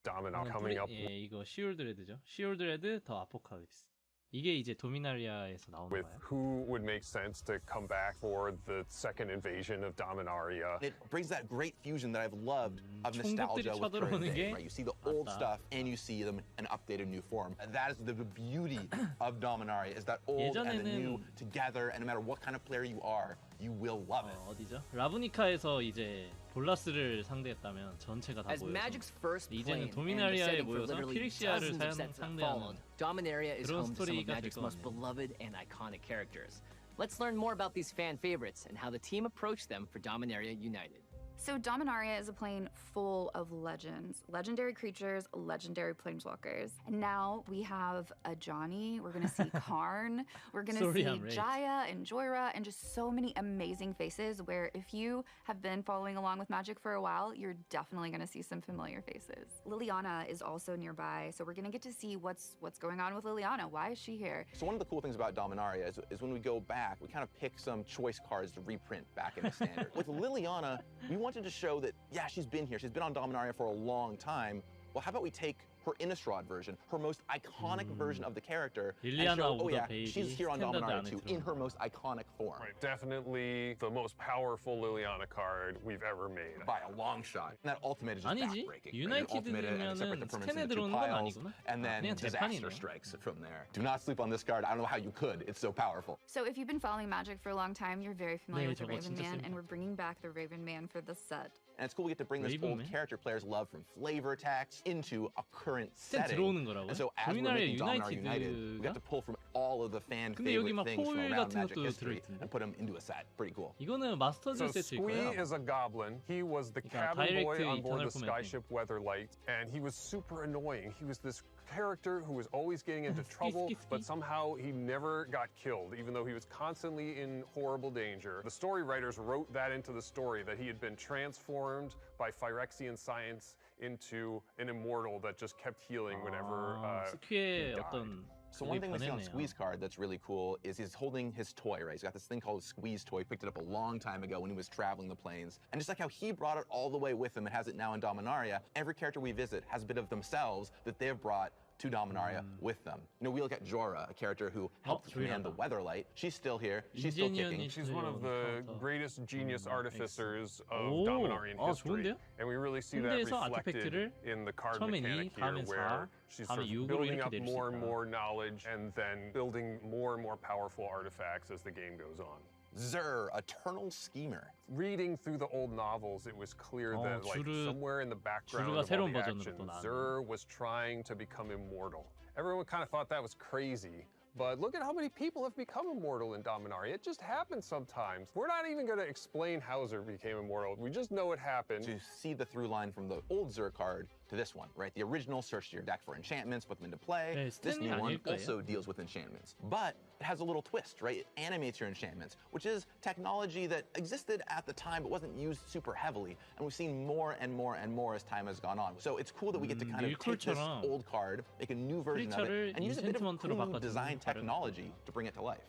Dominaria coming up. 예, 이거 시올드레드죠. 시올드레드 더 아포칼립스. 이게 이제 도미나리아에서 나오는 with 거예요. who would make sense to come back for the second invasion of Dominaria. It brings that great fusion that I've loved of nostalgia with current day, right? You see the old stuff and you see them in an updated new form. And that is the beauty of Dominaria, is that old and the new together, and no matter what kind of player you are, you will love it. 어디죠? 라브니카에서 이제 볼라스를 상대했다면 전체가 다 As 모여서 Magic's first 이제는 plane and the 도미나리아에 setting for 모여서 literally 피렉시아를 dozens of sets that 상대하는 followed, Dominaria is 그런 home to some of 스토리가 될 Magic's 것 most 같네요. beloved and iconic characters. Let's learn more about these fan favorites and how the team approached them for Dominaria United. So Dominaria is a plane full of legends, legendary creatures, legendary planeswalkers. And now we have a Johnny, we're gonna see Karn, we're gonna see Jaya and Jhoira, and just so many amazing faces where if you have been following along with Magic for a while, you're definitely gonna see some familiar faces. Liliana is also nearby, so we're gonna get to see what's going on with Liliana. Why is she here? So one of the cool things about Dominaria is when we go back, we kind of pick some choice cards to reprint back in the standard. With Liliana, we wanted to show that, yeah, she's been here. She's been on Dominaria for a long time. Well, how about we take her Innistrad version, her most iconic version of the character, and show, oh yeah, she's here on Dominaria too, in her most iconic form. Right. Definitely the most powerful Liliana card we've ever made. By a long shot. And that ultimate is just 아니지. backbreaking. 유나이티드면은 스캔에 들어오는 건 아니구나. And then disaster strikes from there. Do not sleep on this card. I don't know how you could. It's so powerful. So if you've been following Magic for a long time, you're very familiar with the 저거 Raven 진짜 Man, 재밌다. and we're bringing back the Raven Man for this set. And it's cool we get to bring this Raven old Man? character players love from flavor text into a current 스탠 setting. 들어오는 거라고요? And so as we're 도미나리아 making Dominaria United, we 유나이티드가? got to pull from all of the fan 근데 여기 favorite 막 things from 포일 around 같은 Magic 것도 history 들어있던데? and put them into a set. Pretty cool. 이거는 So 마스터즈셋일 Squee 거예요. is a goblin. He was the 그러니까 cabin boy 다이렉트 on board 이터널 the 포맷 skyship Weatherlight, and he was super annoying. He was this character who was always getting into trouble, but somehow he never got killed, even though he was constantly in horrible danger. The story writers wrote that into the story, that he had been transformed by Phyrexian science into an immortal that just kept healing whenever 스퀴의 he died. 어떤 So one thing we see on 변했네요. Squee's card that's really cool is he's holding his toy, right? He's got this thing called Squee's toy. He picked it up a long time ago when he was traveling the plains. And just like how he brought it all the way with him and has it now in Dominaria, every character we visit has a bit of themselves that they've brought to Dominaria with them. You know, we look at Jhoira, a character who helped command the Weatherlight. She's still here. She's still kicking. She's one of the greatest genius artificers of Dominarian history. 좋은데요? And we really see that 현대에서 reflected 아티팩트를 in the card 처음엔 mechanic 2, here, 다음엔 where 4, she's 다음에 sort of 6으로 building 이렇게 up 내릴 수 more and 있다. more knowledge and then building more and more powerful artifacts as the game goes on. Zur, Eternal Schemer. Reading through the old novels, it was clear that like somewhere in the background 주르가 of all 새로운 the 버전으로 action, 또 나왔네. Zur was trying to become immortal. Everyone kind of thought that was crazy. But look at how many people have become immortal in Dominaria. It just happens sometimes. We're not even going to explain how Zur became immortal. We just know it happened. To see the through line from the old Zur card to this one, right? The original search your deck for enchantments, put them into play. 네, This new 스탠이 one 아닐까요? also deals with enchantments. But it has a little twist, right? It animates your enchantments, which is technology that existed at the time but wasn't used super heavily. And we've seen more and more and more as time has gone on. So it's cool that we get to kind of take this 밀쿨처럼 old card, make a new version of 크리처를 it, and use a bit of 인센트먼트로 cool 바꿔주는 design 다른 technology to bring it to life.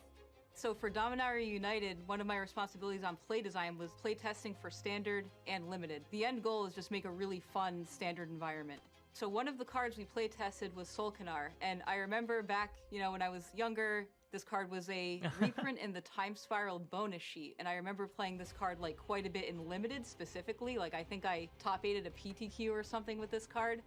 So for Dominaria United, one of my responsibilities on play design was play testing for standard and limited. The end goal is just make a really fun standard environment. So one of the cards we play tested was Solkanar, and I remember back, when I was younger, this card was a reprint in the Time Spiral bonus sheet, and I remember playing this card like quite a bit in limited specifically. Like I think I top 8'd a PTQ or something with this card.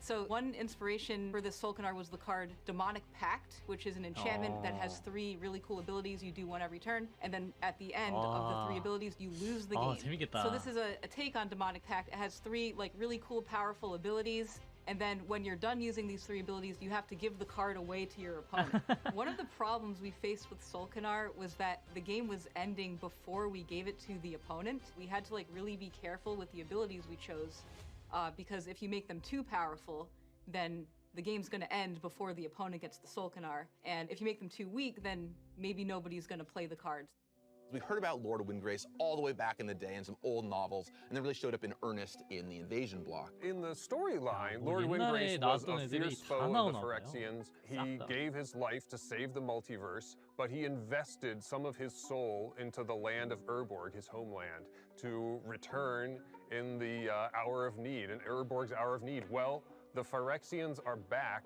So one inspiration for this Solkanar was the card Demonic Pact, which is an enchantment that has 3 really cool abilities. You do one every turn, and then at the end of the 3 abilities, you lose the game. 재밌겠다. So this is a take on Demonic Pact. It has 3 like really cool, powerful abilities. And then when you're done using these 3 abilities, you have to give the card away to your opponent. One of the problems we faced with Solkanar was that the game was ending before we gave it to the opponent. We had to like really be careful with the abilities we chose. Because if you make them too powerful, then the game's going to end before the opponent gets the Solkanar. And if you make them too weak, then maybe nobody's going to play the cards. We heard about Lord of Windgrace all the way back in the day in some old novels, and they really showed up in earnest in the invasion block. In the storyline, Lord 옛날에 Windgrace was 나왔던 a 애들이 fierce 다 foe of the 나오나 봐요. Phyrexians. He 싹 다. gave his life to save the multiverse, but he invested some of his soul into the land of Urborg, his homeland, to return in the hour of need, in Urborg's hour of need. Well, The Phyrexians are back,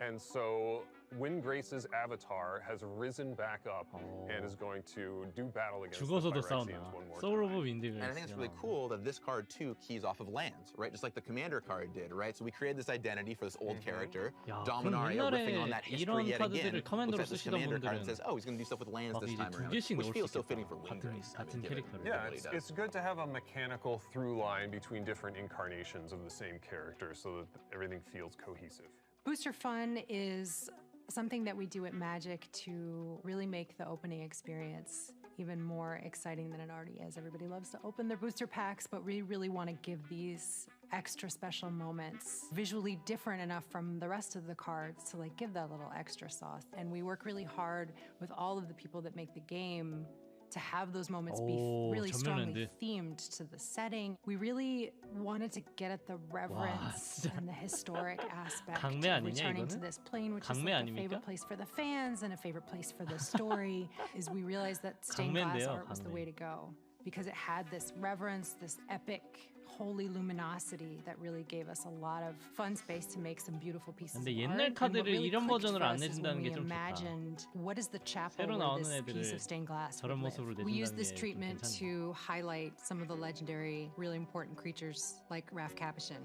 and so Windgrace's avatar has risen back up and is going to do battle against the 죽어서도 Phyrexians 싸운다. one more Soul of time. Windgrace. And I think it's really cool that this card too keys off of lands, right? Just like the commander card did, right? So we created this identity for this old character, 야, Dominaria, 그럼 riffing on 옛날에 that history 이런 yet again. 카드들을 Looks 커맨더로 at this 쓰시던 commander card and 분들은 says, oh, he's going to do stuff with lands 막 this 이제 time 두 around, 개씩 which 넣을 수 feels so 있겠다. fitting for 같은 Windgrace. 같은 캐릭터를. Yeah, it's good to have a mechanical through line between different incarnations of the same character so that everything feels cohesive. Booster Fun is something that we do at Magic to really make the opening experience even more exciting than it already is. Everybody loves to open their booster packs, but we really want to give these extra special moments visually different enough from the rest of the cards to like give that little extra sauce. And we work really hard with all of the people that make the game to have those moments be really strongly themed to the setting. We really wanted to get at the reverence and the historic aspect of returning to this plane, which is like a favorite place for the fans and a favorite place for the story, is we realized that stained glass art was the way to go because it had this reverence, this epic, holy luminosity that really gave us a lot of fun space to make some beautiful pieces of 근데 art. 옛날 카드를 이런 버전으로 안 내준다는 게 좀 좋다. Imagined what is the chapel 새로 where 나오는 this piece 애들을 of stained glass 저런 would 모습으로 live. We use 내준다는 this 게 좀 treatment 괜찮네. to highlight some of the legendary, really important creatures like Raff Capuchin.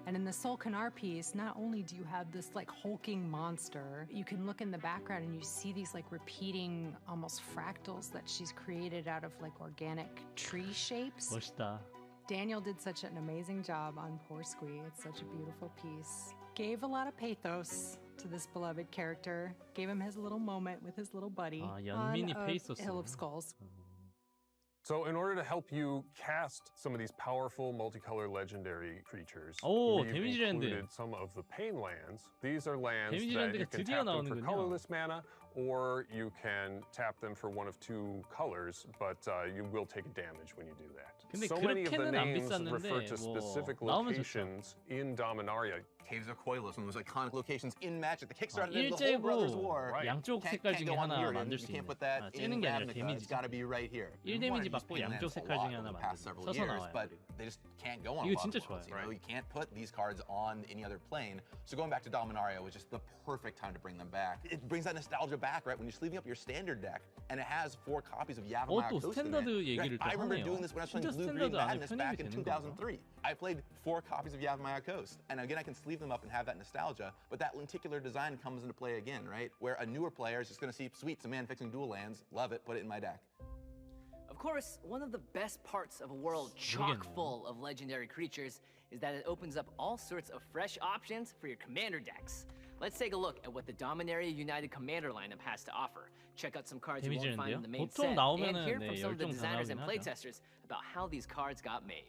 And in the Solkanar piece, not only do you have this like hulking monster, you can look in the background and you see these like repeating almost fractals that she's created out of like organic tree shapes. 멋있다. Daniel did such an amazing job on poor Squee. It's such a beautiful piece. Gave a lot of pathos to this beloved character. Gave him his little moment with his little buddy on 연민이 a 페이소스. Hill of Skulls. So in order to help you cast some of these powerful multicolor legendary creatures, 오, we've 데미지랜드. included some of the pain lands. These are lands that 데미지랜드가 you can 드디어 tap them for 나오는군요. colorless mana, or you can tap them for one of two colors, but you will take damage when you do that. 근데 So many of the 그렇게는 안 names 비쌌는데 refer to 뭐 specific 나오면 좋죠. locations in Dominaria. Caves of Koilos, one of those iconic locations in Magic. The Kickstarter did the whole Brothers War. 일제고 양쪽 색깔 중에 go on 하나 Mirrodin. 만들 You 수 can't 있는. put that in 찌는 게 아니라 Ravnica. It's 데미지. got to be right here. 1데미지 받고 양쪽 색깔 중에 하나 the past several 서서 years, 나와요. but they just can't go on 이거 a lot 진짜 of worlds, 좋아요. you know? You can't put these cards on any other plane. So going back to Dominaria was just the perfect time to bring them back. It brings that nostalgia back, right? When you're sleeving up your standard deck and it has 4 copies of Yavimaya 또 Coast in 스탠다드 it. 얘기를 또 I remember 하네요. doing this when I was playing 진짜 Blue-Green 스탠다드 안에 Madness 편입이 back in 되는 거구나. 2003. I played 4 copies of Yavimaya Coast. And again, I can sleeve them up and have that nostalgia, but that lenticular design comes into play again, right? Where a newer player is just gonna see, sweet, it's a man fixing dual lands, love it, put it in my deck. Of course, one of the best parts of a world chock full of legendary creatures is that it opens up all sorts of fresh options for your commander decks. Let's take a look at what the Dominaria United Commander lineup has to offer. Check out some cards you won't find in the main set, and hear from some of the designers and playtesters about how these cards got made.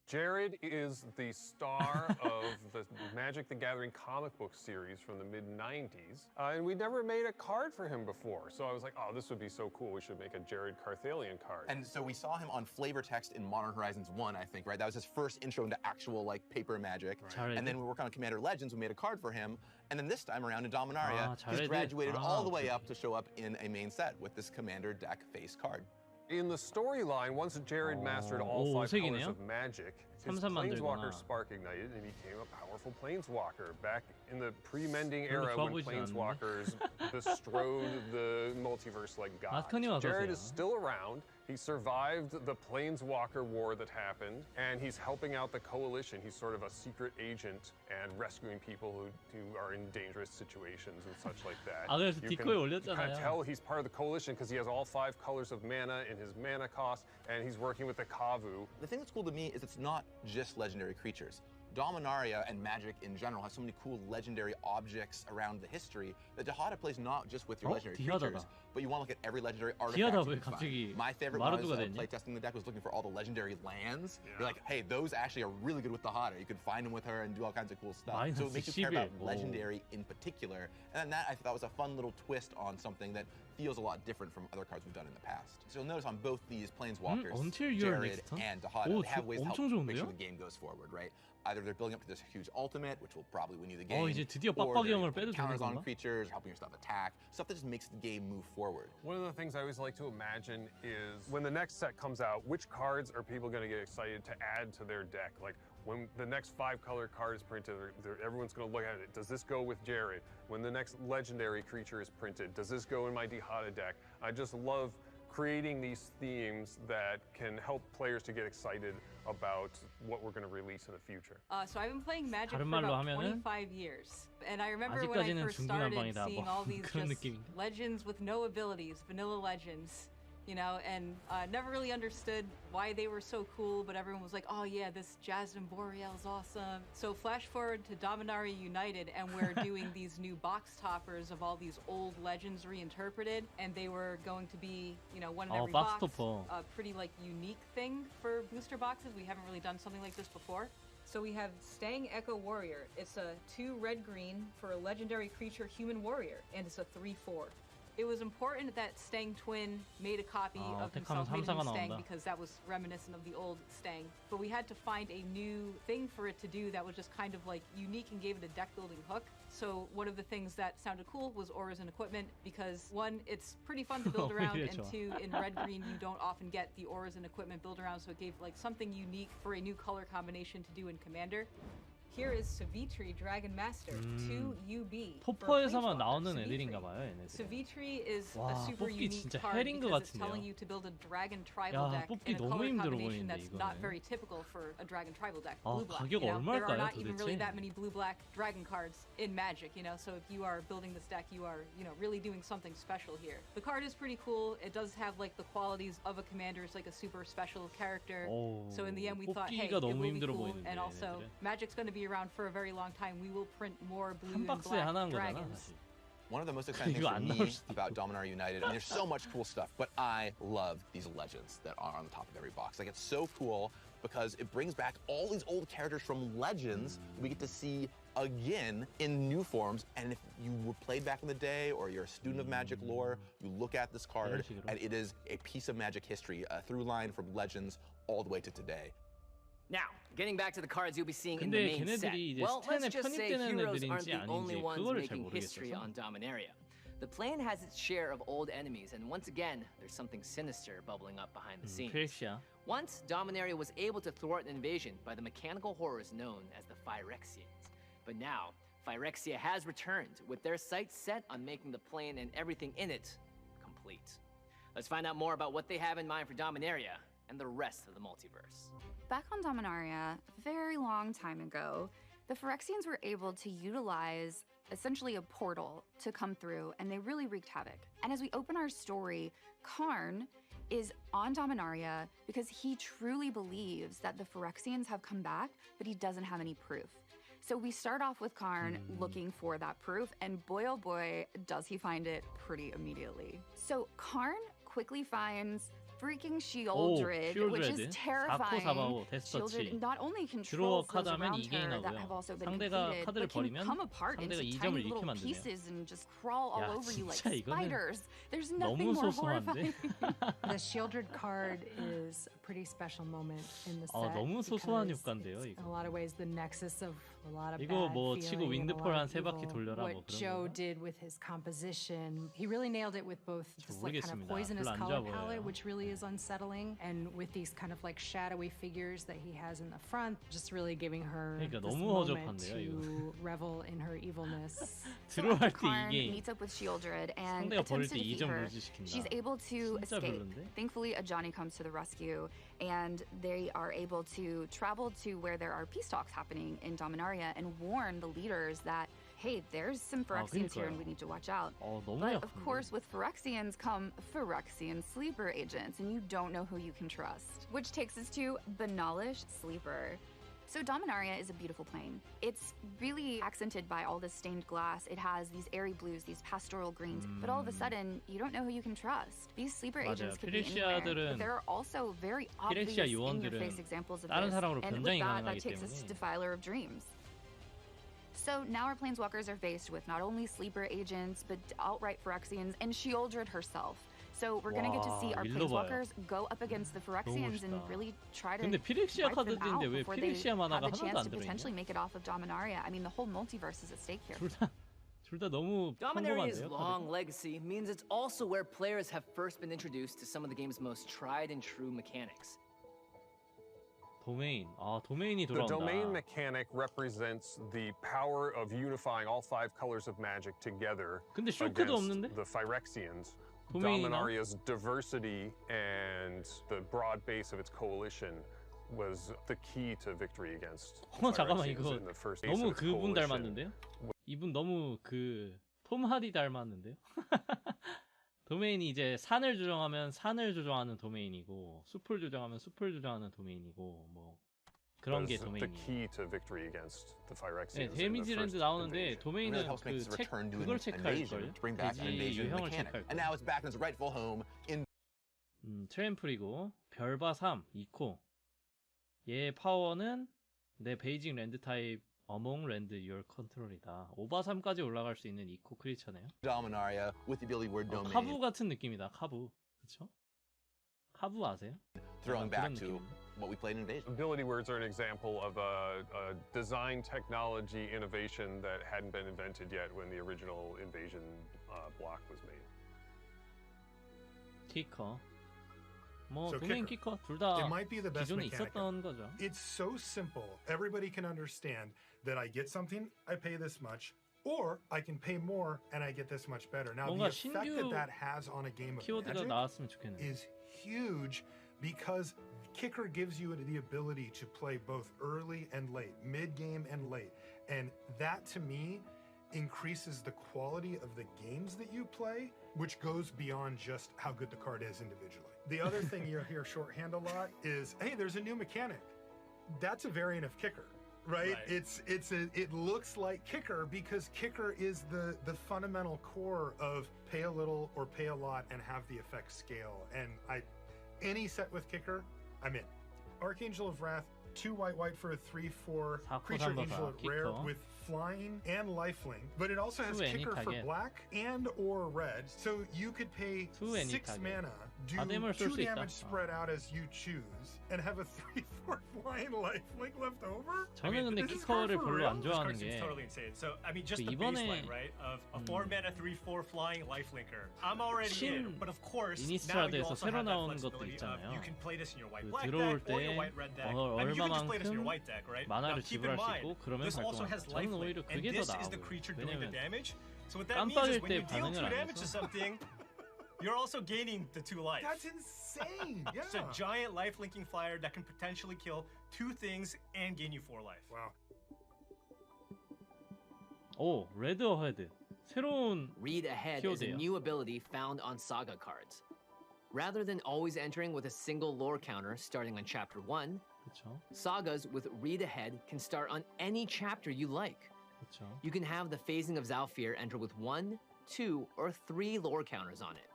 Jared is the star of the Magic the Gathering comic book series from the mid-90s, and we never made a card for him before. So I was like, oh, this would be so cool. We should make a Jared Carthalion card. And so we saw him on flavor text in Modern Horizons 1, I think, right? That was his first intro into actual, like, paper Magic. Right. And then we worked on Commander Legends, we made a card for him. And then this time around in Dominaria, he's 잘해야 돼. graduated all the way up to show up in a main set with this Commander deck face card. In the storyline, once Jared mastered all 5 colors of magic, his Planeswalker spark ignited and he became a powerful Planeswalker. Back in the pre-mending era when Planeswalkers bestrode the multiverse like gods. Jared is still around. He survived the Planeswalker war that happened, and he's helping out the Coalition. He's sort of a secret agent and rescuing people who are in dangerous situations and such like that. 그래서 You 디코에 can 올렸잖아요. kind of tell he's part of the Coalition because he has all 5 colors of mana in his mana cost, and he's working with the Kavu. The thing that's cool to me is it's not just legendary creatures. Dominaria and Magic in general has so many cool legendary objects around the history that Dihada plays not just with your legendary creatures, but you want to look at every legendary artifact you can find. My favorite one was playtesting the deck was looking for all the legendary lands. You're like, hey, those actually are really good with Dihada. You can find them with her and do all kinds of cool stuff. So it makes you care about legendary in particular. And then that I thought was a fun little twist on something that feels a lot different from other cards we've done in the past. So you'll notice on both these Planeswalkers, Jared and Dihada, they have ways to help make sure the game goes forward, right? Either they're building up to this huge ultimate, which will probably win you the game, 이제 드디어 or 빡빡이 형을 they're 빼도 counters 되는 on 건가? creatures, helping your stuff attack, stuff that just makes the game move forward. One of the things I always like to imagine is when the next set comes out, which cards are people going to get excited to add to their deck? Like, When the next 5-color card is printed, everyone's going to look at it. Does this go with Jhoira? When the next legendary creature is printed, does this go in my Dihada deck? I just love creating these themes that can help players to get excited about what we're going to release in the future. So I've been playing Magic for 다른 말로 about 하면은 25 years. And I remember when I 아직까지는 first started 중구난방이다. seeing 뭐 all these 그런 just 느낌. legends with no abilities, vanilla legends. You know, and never really understood why they were so cool, but everyone was like, oh yeah, this Jasmine Boreal's awesome. So flash forward to Dominaria United, and we're doing these new box toppers of all these old legends reinterpreted, and they were going to be, you know, one in every box. A pretty like unique thing for booster boxes. We haven't really done something like this before. So we have Stang Echo Warrior. It's a 2 red-green for a legendary creature human warrior, and it's a 3/4. It was important that Stang Twin made a copy of himself, made a new Stang, because that was reminiscent of the old Stang. But we had to find a new thing for it to do that was just kind of like unique and gave it a deck building hook. So one of the things that sounded cool was auras and equipment, because 1, it's pretty fun to build around, and 2, in red-green you don't often get the auras and equipment build around, so it gave like something unique for a new color combination to do in Commander. Here is Savitri Dragon Master 2UB. 포퍼에서만 나오는 애들인가 봐요, 얘네들. Savitri is 와, a super 뽑기 unique 진짜 card 헬인 것 because it's 같은데요. telling you to build a dragon tribal 야, deck 뽑기 in a 너무 color 힘들어 combination 보이는데, that's 이거는. not very typical for a dragon tribal deck. 아, Blue-black, 가격 you know? There 얼마일까요, are not even really 도대체? that many blue-black dragon cards in Magic, you know. So if you are building this deck, you are, you know, really doing something special here. The card is pretty cool. It does have like the qualities of a commander. It's like a super special character. So in the end, we thought, hey, it will 너무 be 힘들어 cool. 보이는데, And also, 얘네들은. Magic's going to be around for a very long time. We will print more blue 한 and 박스에 black 하나인 거잖아, dragons. 사실. One of the most exciting things 이거 for 안 me 나올 수도 about Dominaria United, and there's so much cool stuff, but I love these legends that are on the top of every box. Like, it's so cool because it brings back all these old characters from legends we get to see again in new forms. And if you were played back in the day, or you're a student of Magic lore, you look at this card, and it is a piece of Magic history, a through line from legends all the way to today. Now, getting back to the cards you'll be seeing in the 근데 main set. 걔네들이 이제 Well, let's 스탠에 just say 편입되는 heroes aren't 애들인지 the only 아닌지 ones 그거를 잘 making history 모르겠어서. on Dominaria. The plane has its share of old enemies, and once again, there's something sinister bubbling up behind the scenes. 피렉시아. Once, Dominaria was able to thwart an invasion by the mechanical horrors known as the Phyrexians. But now, Phyrexia has returned, with their sights set on making the plane and everything in it complete. Let's find out more about what they have in mind for Dominaria and the rest of the multiverse. Back on Dominaria, a very long time ago, the Phyrexians were able to utilize essentially a portal to come through, and they really wreaked havoc. And as we open our story, Karn is on Dominaria because he truly believes that the Phyrexians have come back, but he doesn't have any proof. So we start off with Karn looking for that proof, and boy oh boy, does he find it pretty immediately. So Karn quickly finds freaking Shieldred, which is terrifying. Shieldred not only controls those around her that have also been defeated, but can come apart into tiny little pieces and just crawl all over you like spiders. There's nothing more horrifying. The Shieldred card is a pretty special moment in the set. 너무 소소한 because 효과인데요, it's, 이거. in a lot of ways, the nexus of a lot of 이거 bad 뭐 feeling 치고 and a 윈드폴 lot 한 of 세 바퀴 evil. 돌려라 뭐 What 그런 Joe 거. did with his composition, he really nailed it with both this like kind of 모르겠습니다. poisonous 별로 안 color 좋아 palette, 보여요. which really is unsettling, and with these kind of like shadowy figures that he has in the front, just really giving her 그러니까 this 너무 moment 허접한데요, to revel in her evilness. 들어갈 때 Karn 이게 meets up with Shieldred and 상대가 버릴 attempts to 때 defeat 2점 her. 물질시킨다. She's able to 진짜 escape. 별론데? Thankfully, a Johnny comes to the rescue, and they are able to travel to where there are peace talks happening in Dominaria and warn the leaders that, hey, there's some Phyrexians here and we need to watch out. 너무 But 약한데? of course, with Phyrexians come Phyrexian sleeper agents, and you don't know who you can trust. Which takes us to Banalish Sleeper. So Dominaria is a beautiful plane. It's really accented by all this stained glass. It has these airy blues, these pastoral greens, but all of a sudden, you don't know who you can trust. These sleeper agents could be anywhere, but there are also very obvious 피렉시아 in-your-face 요원들은 examples of 다른 this. 사람으로 And with 변장이 that, 가능하기 takes us to 때문에. Defiler of Dreams. So now our planeswalkers are faced with not only sleeper agents, but outright Phyrexians and Shieldred herself. So we're gonna get to see our 밀려봐요. planeswalkers go up against the Phyrexians and 멋있다. really try to 근데 피렉시아 wipe them out 카드들인데 왜 before they 피렉시아 have 만화가 the 하나도 chance 안 to potentially 들어있냐? make it off of Dominaria. I mean, the whole multiverse is at stake here. 둘 다 너무 Dominaria's 평범한데요? long legacy means it's also where players have first been introduced to some of the game's most tried and true mechanics. 도메인. 아, 도메인이 The 돌아온다. domain mechanic represents the power of unifying all 5 colors of magic together 근데 쇼크도 없는데? against the Phyrexians. 도메인이나? Dominaria's diversity and the broad base of its coalition was the key to victory against 잠깐만 Phyrexians 이거 in the first phase 너무 of its 그분 coalition. 닮았는데요? 이분 너무 톰 하디 닮았는데요? 도메인이 이제 산을 조정하면 산을 조정하는 도메인이고 숲을 조정하면 숲을 조정하는 도메인이고 뭐 그런 게 Was the 도메인이에요. key to victory against the 네, Phyrexians in the 데미지랜드 first 나오는데 invasion. 도메인은 Really helps make its return to 그걸 an 체크할 invasion, 걸. to bring back an 돼지 invasion 유형을 mechanic. 체크할 And 걸. now it's back in its rightful home in 트램플이고 별바 3 2코. 얘 파워는 내 베이징 랜드 타입 어몽 랜드 유얼 컨트롤이다. 오바 3까지 올라갈 수 있는 2코 크리처네요. Dominaria with the ability word domain. 카부 같은 느낌이다. 카부. 그쵸? 카부 아세요? Throwing back 그런 to 느낌인데. what we played in Invasion. Ability words are an example of a design technology innovation that hadn't been invented yet when the original Invasion block was made. 키커. 뭐 So 도메인 kicker. 키커 둘 다 It might be the best 기존에 mechanic. 있었던 거죠. It's so simple. Everybody can understand that I get something, I pay this much, or I can pay more and I get this much better. Now, the 뭔가 effect 신규 that has on a game of 키워드가 Magic 나왔으면 좋겠네. is huge because Kicker gives you the ability to play both early and late, mid-game and late. And that, to me, increases the quality of the games that you play, which goes beyond just how good the card is individually. The other thing you'll hear shorthand a lot is, hey, there's a new mechanic. That's a variant of Kicker, right? It looks like Kicker because Kicker is the fundamental core of pay a little or pay a lot and have the effect scale. And any set with Kicker, I'm in. Archangel of Wrath, 2 white for a 3/4 creature angel at rare with flying and lifelink, but it also has Kicker for black and or red, so you could pay 6 mana, do 2 damage spread out as you choose, and have a 3/4 flying lifelink left over. 저는 근데 키커를 별로 안 좋아하는 게 totally insane. So I mean, just the 이번에 baseline, right, of a 4 mana 3/4 flying lifelinker. I'm already in, but of course now you 이니스트라드에서 also 새로 have that 나온 것들 flexibility of 있잖아요. you can play this in your white 그 black 들어올 deck or your 때 white red deck. I mean, you can just play this in your white deck, right? Now 만화를 keep in 지불할 수 mind, 있고 그러면 this also 발동한다. has 저는 오히려 lifelink, and 그게 더 this is the 나아요. creature doing the 왜냐면 damage. So what that means is 깜빡일 when 때 you deal 2 반응을 안 damage to 해서 something, you're also gaining the 2 life. That's insane. Yeah. It's a giant life linking flyer that can potentially kill 2 things and gain you 4 life. Wow. 오, 레드 어헤드. 새로운 Read Ahead is a 키워드예요. new ability found on Saga cards. Rather than always entering with a single lore counter starting on Chapter 1, 그쵸? Sagas with Read Ahead can start on any chapter you like. 그쵸? You can have the Phasing of Zhalfir enter with 1, 2, or 3 lore counters on it.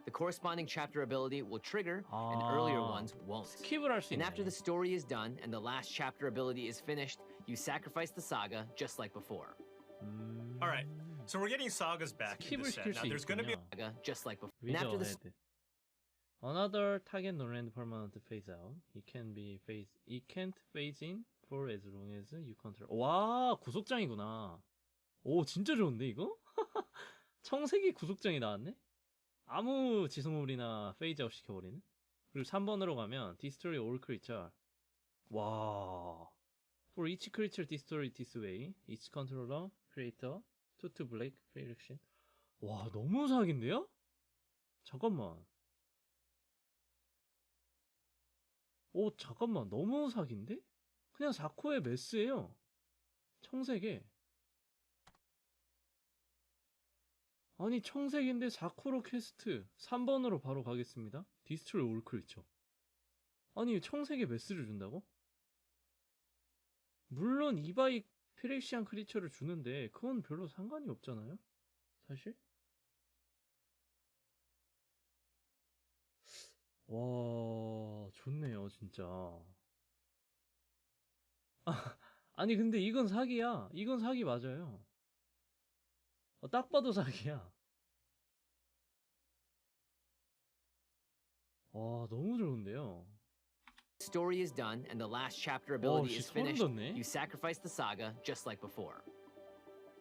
The corresponding chapter ability will trigger, and earlier ones won't. 스킵을 할 수 And 있네. after the story is done and the last chapter ability is finished, you sacrifice the saga just like before. All right, so we're getting sagas back in 스킵을 this set. 시킬 Now 수 there's going to be 있군요. Saga just like before. Read And after the ahead. Another target non-land permanent phase out. It can't phase in for as long as you control. 와, 구속장이구나. 오, 진짜 좋은데 이거? 청색이 구속장이 나왔네? 아무 지성물이나 페이즈 아웃 시켜버리는? 그리고 3번으로 가면 Destroy all creature. 와. For each creature destroyed this way, each controller, creator, 2 black, 피렉시아. 와, 너무 사기인데요? 잠깐만. 오, 잠깐만. 너무 사기인데? 그냥 4코의 메스예요. 청색에. 아니, 청색인데 4코로 퀘스트. 3번으로 바로 가겠습니다. 디스트로이 올 크리처. 아니, 청색에 메스를 준다고? 물론 이바이 피렉시안 크리처를 주는데 그건 별로 상관이 없잖아요? 사실? 와, 좋네요, 진짜. 아니, 근데 이건 사기야. 이건 사기 맞아요. 딱 봐도 사기야. 와, 너무 좋은데요. story is done and the last chapter ability is 소름 finished, 돋네. you sacrifice the saga just like before.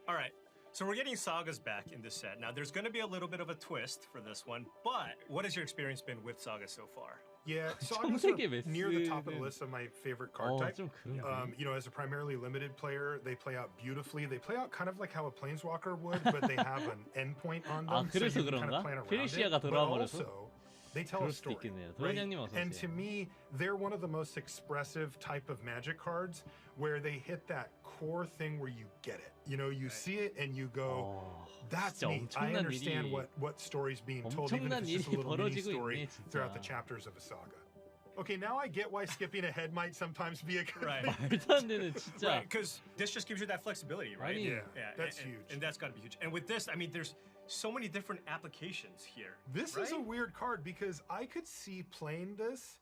All right, so we're getting sagas back in this set. Now, there's going to be a little bit of a twist for this one, but what has your experience been with sagas so far? Yeah, Sagas 청색의 are near the top of the 메스는 list of my favorite card type. 좀 그런데. You know, as a primarily limited player, they play out beautifully. They play out kind of like how a planeswalker would, but they have an endpoint on them, so 그래서 you can kind 그런가? of plan around 피렉시아가 it. But 돌아와 버려서 also, they tell 그럴 a 수도 story. 있겠네요. Right? 도련장님 어서 And to 오세요. me, they're one of the most expressive type of Magic cards where they hit that core thing where you get it. You know, you see it and you go, that's 진짜 neat. I 엄청난 understand 일이 what story's being told, even if 엄청난 it's just a 일이 little mini 벌어지고 story 있네, throughout the 진짜. chapters of a saga. Okay, now I get why skipping ahead might sometimes be a good Right. thing. 말도 안 되는 진짜. Right, because this just gives you that flexibility, right? 아니, Yeah, that's huge. And that's got to be huge. And with this, I mean, there's so many different applications here. This right? is a weird card because I could see playing this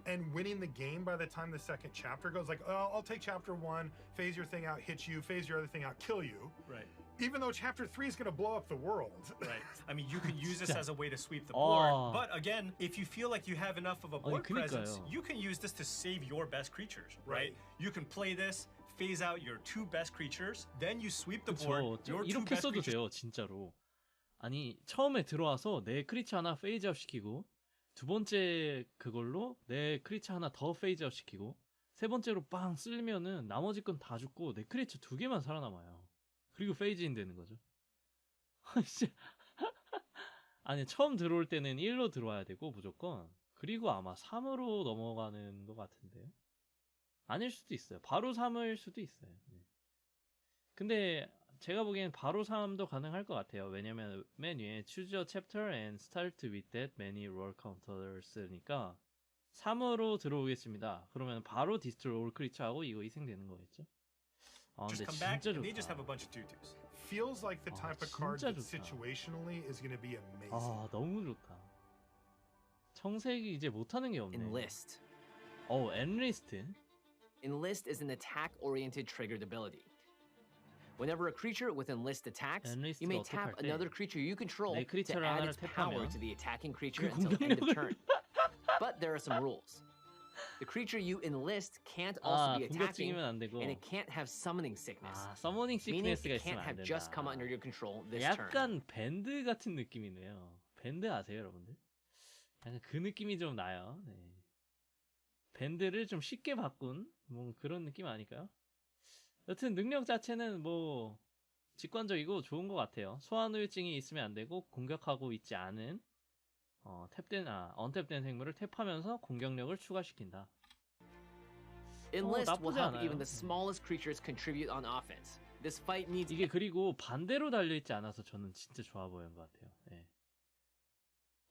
and winning the game by the time the second chapter goes. Like, oh, I'll take chapter 1, phase your thing out, hit you, phase your other thing out, kill you. Right. Even though chapter 3 is going to blow up the world. Right. I mean, you can use this as a way to sweep the Oh. board. But again, if you feel like you have enough of a board presence, 그러니까요. you can use this to save your best creatures, right? You can play this, phase out your 2 best creatures, then you sweep the board. 그쵸. Your 2 이렇게 best 써도 creatures. 돼요, 진짜로. 아니, 처음에 들어와서 내 크리처 하나 페이지아웃 시키고, 두 번째 그걸로 내 크리처 하나 더 페이지아웃 시키고, 세 번째로 빵 쓸면은 나머지 건 다 죽고 내 크리처 2개만 살아남아요. 그리고 페이지인 되는 거죠. 아니, 처음 들어올 때는 1로 들어와야 되고 무조건. 그리고 아마 3으로 넘어가는 것 같은데요. 아닐 수도 있어요. 바로 3일 수도 있어요. 근데 제가 보기엔 바로 3도 가능할 것 같아요. 왜냐면 맨 위에 Choose a chapter and start with that many roll counters니까 3으로 들어오겠습니다. 그러면 바로 Destroy all creature하고 이거 희생되는 거겠죠? 아, 근데 Just come back, 진짜 and they just have a 좋다. bunch of tutus. Feels like the type of card 진짜 that 좋다. situationally is going to be amazing. 아, 너무 좋다. 청색이 이제 못하는 게 없네. Enlist. Enlist. Enlist is an attack-oriented triggered ability. Whenever a creature with Enlist attacks, you may Enlist가 tap 어떡할 때 another creature you control 내 to 크리처를 add 하나를 its power 탭하면 to the attacking creature 그 until end of 공격력을 turn. But there are some rules. The creature you enlist can't also be attacking, 공격중이면 안 되고. and it can't have summoning sickness. 서머닝 Meaning 시크네스가 it can't 있으면 안 have just come 된다. under your control this turn. 약간 밴드 같은 느낌이네요. 밴드 아세요, 여러분들? 약간 그 느낌이 좀 나요. 네. 밴드를 좀 쉽게 바꾼 뭐 그런 느낌 아닐까요? 여튼 능력 자체는 뭐 직관적이고 좋은 것 같아요. 소환 후유증이 있으면 안 되고 공격하고 있지 않은 언탭된 생물을 탭하면서 공격력을 추가시킨다. Enlist will 나쁘지 help 않아요. even the smallest creatures contribute on offense. This fight needs 이게 그리고 반대로 달려있지 않아서 저는 진짜 좋아 보이는 것 같아요. 예.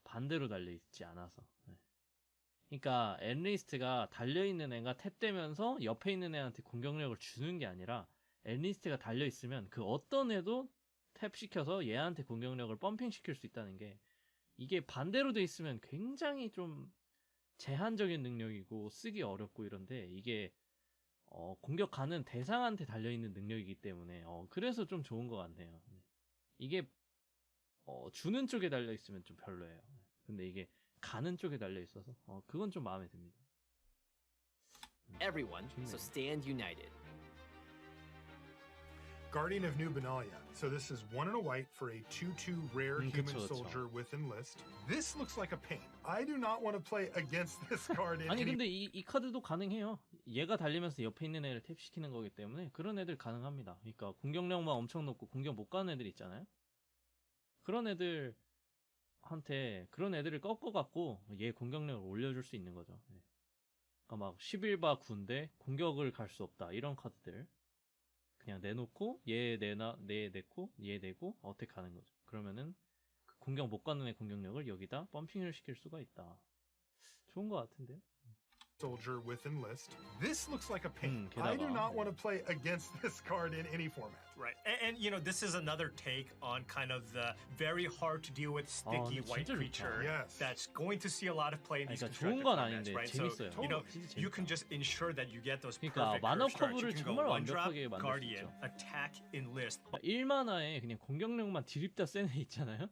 반대로 달려있지 않아서. 예. 그러니까 엔리스트가 달려있는 애가 탭되면서 옆에 있는 애한테 공격력을 주는 게 아니라 엔리스트가 달려있으면 그 어떤 애도 탭시켜서 얘한테 공격력을 펌핑시킬 수 있다는 게 이게 반대로 돼 있으면 굉장히 좀 제한적인 능력이고 쓰기 어렵고 이런데 이게 공격 가는 대상한테 달려있는 능력이기 때문에 그래서 좀 좋은 것 같네요. 이게 주는 쪽에 달려있으면 좀 별로예요. 근데 이게 가는 쪽에 달려있어서 그건 좀 마음에 듭니다. everyone, so stand united. Guardian of New Benalia. So this is 1 and a white for a 2/2 rare human 그쵸. soldier with enlist. This looks like a pain. I do not want to play against this card in 아니 any 근데 이 카드도 가능해요. 얘가 달리면서 옆에 있는 애를 탭시키는 거기 때문에 그런 애들 가능합니다. 그러니까 공격력만 엄청 높고 공격 못 가는 애들 있잖아요. 그런 애들한테 그런 애들을 꺾어갖고 얘 공격력을 올려줄 수 있는 거죠. 그러니까 막 11바 9인데 공격을 갈 수 없다 이런 카드들 그냥 내놓고 얘 내고 얘 내고 어택 하는 거죠. 그러면은 그 공격 못 가는 애 공격력을 여기다 펌핑을 시킬 수가 있다. 좋은 것 같은데요. soldier with enlist. This looks like a pain. 게다가, I do not want to play against this card in any format. Right, and you know, this is another take on kind of the very hard to deal with sticky 근데 white 진짜 좋다. creature Yes. that's going to see a lot of play in these 그러니까 constructed 좋은 건 formats, 아닌데 right? 재밌어요. So, you know, 진짜 you 재밌다. can just ensure that you get those 그러니까 perfect 만화 curve starts. You 커브를 can go 정말 one drop, 완벽하게 만들 수 guardian, 있죠. attack, enlist. 1만화에 그냥 공격력만 드립다 센 애 있잖아요.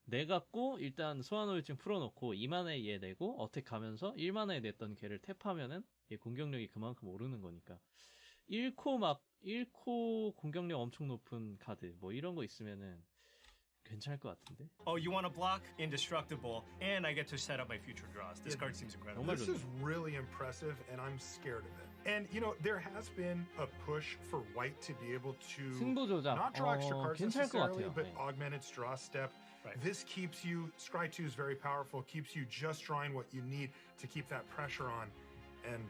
내갖고 일단 소환호유증 풀어놓고 2만화에 얘 내고 어택 가면서 1만화에 냈던 걔를 탭하면은 얘 공격력이 그만큼 오르는 거니까 1코 공격력 엄청 높은 카드 뭐 이런 거 있으면은 괜찮을 것 같은데. Oh, you want to block? Indestructible, and I get to set up my future draws. This card seems incredible. This is really impressive, and I'm scared of it. And you know, there has been a push for white to be able to 승부 조작. not draw extra cards 괜찮을 것 necessarily, 같아요. but 네. augment its draw step. Right. This keeps you, Scry 2 is very powerful, keeps you just drawing what you need to keep that pressure on, and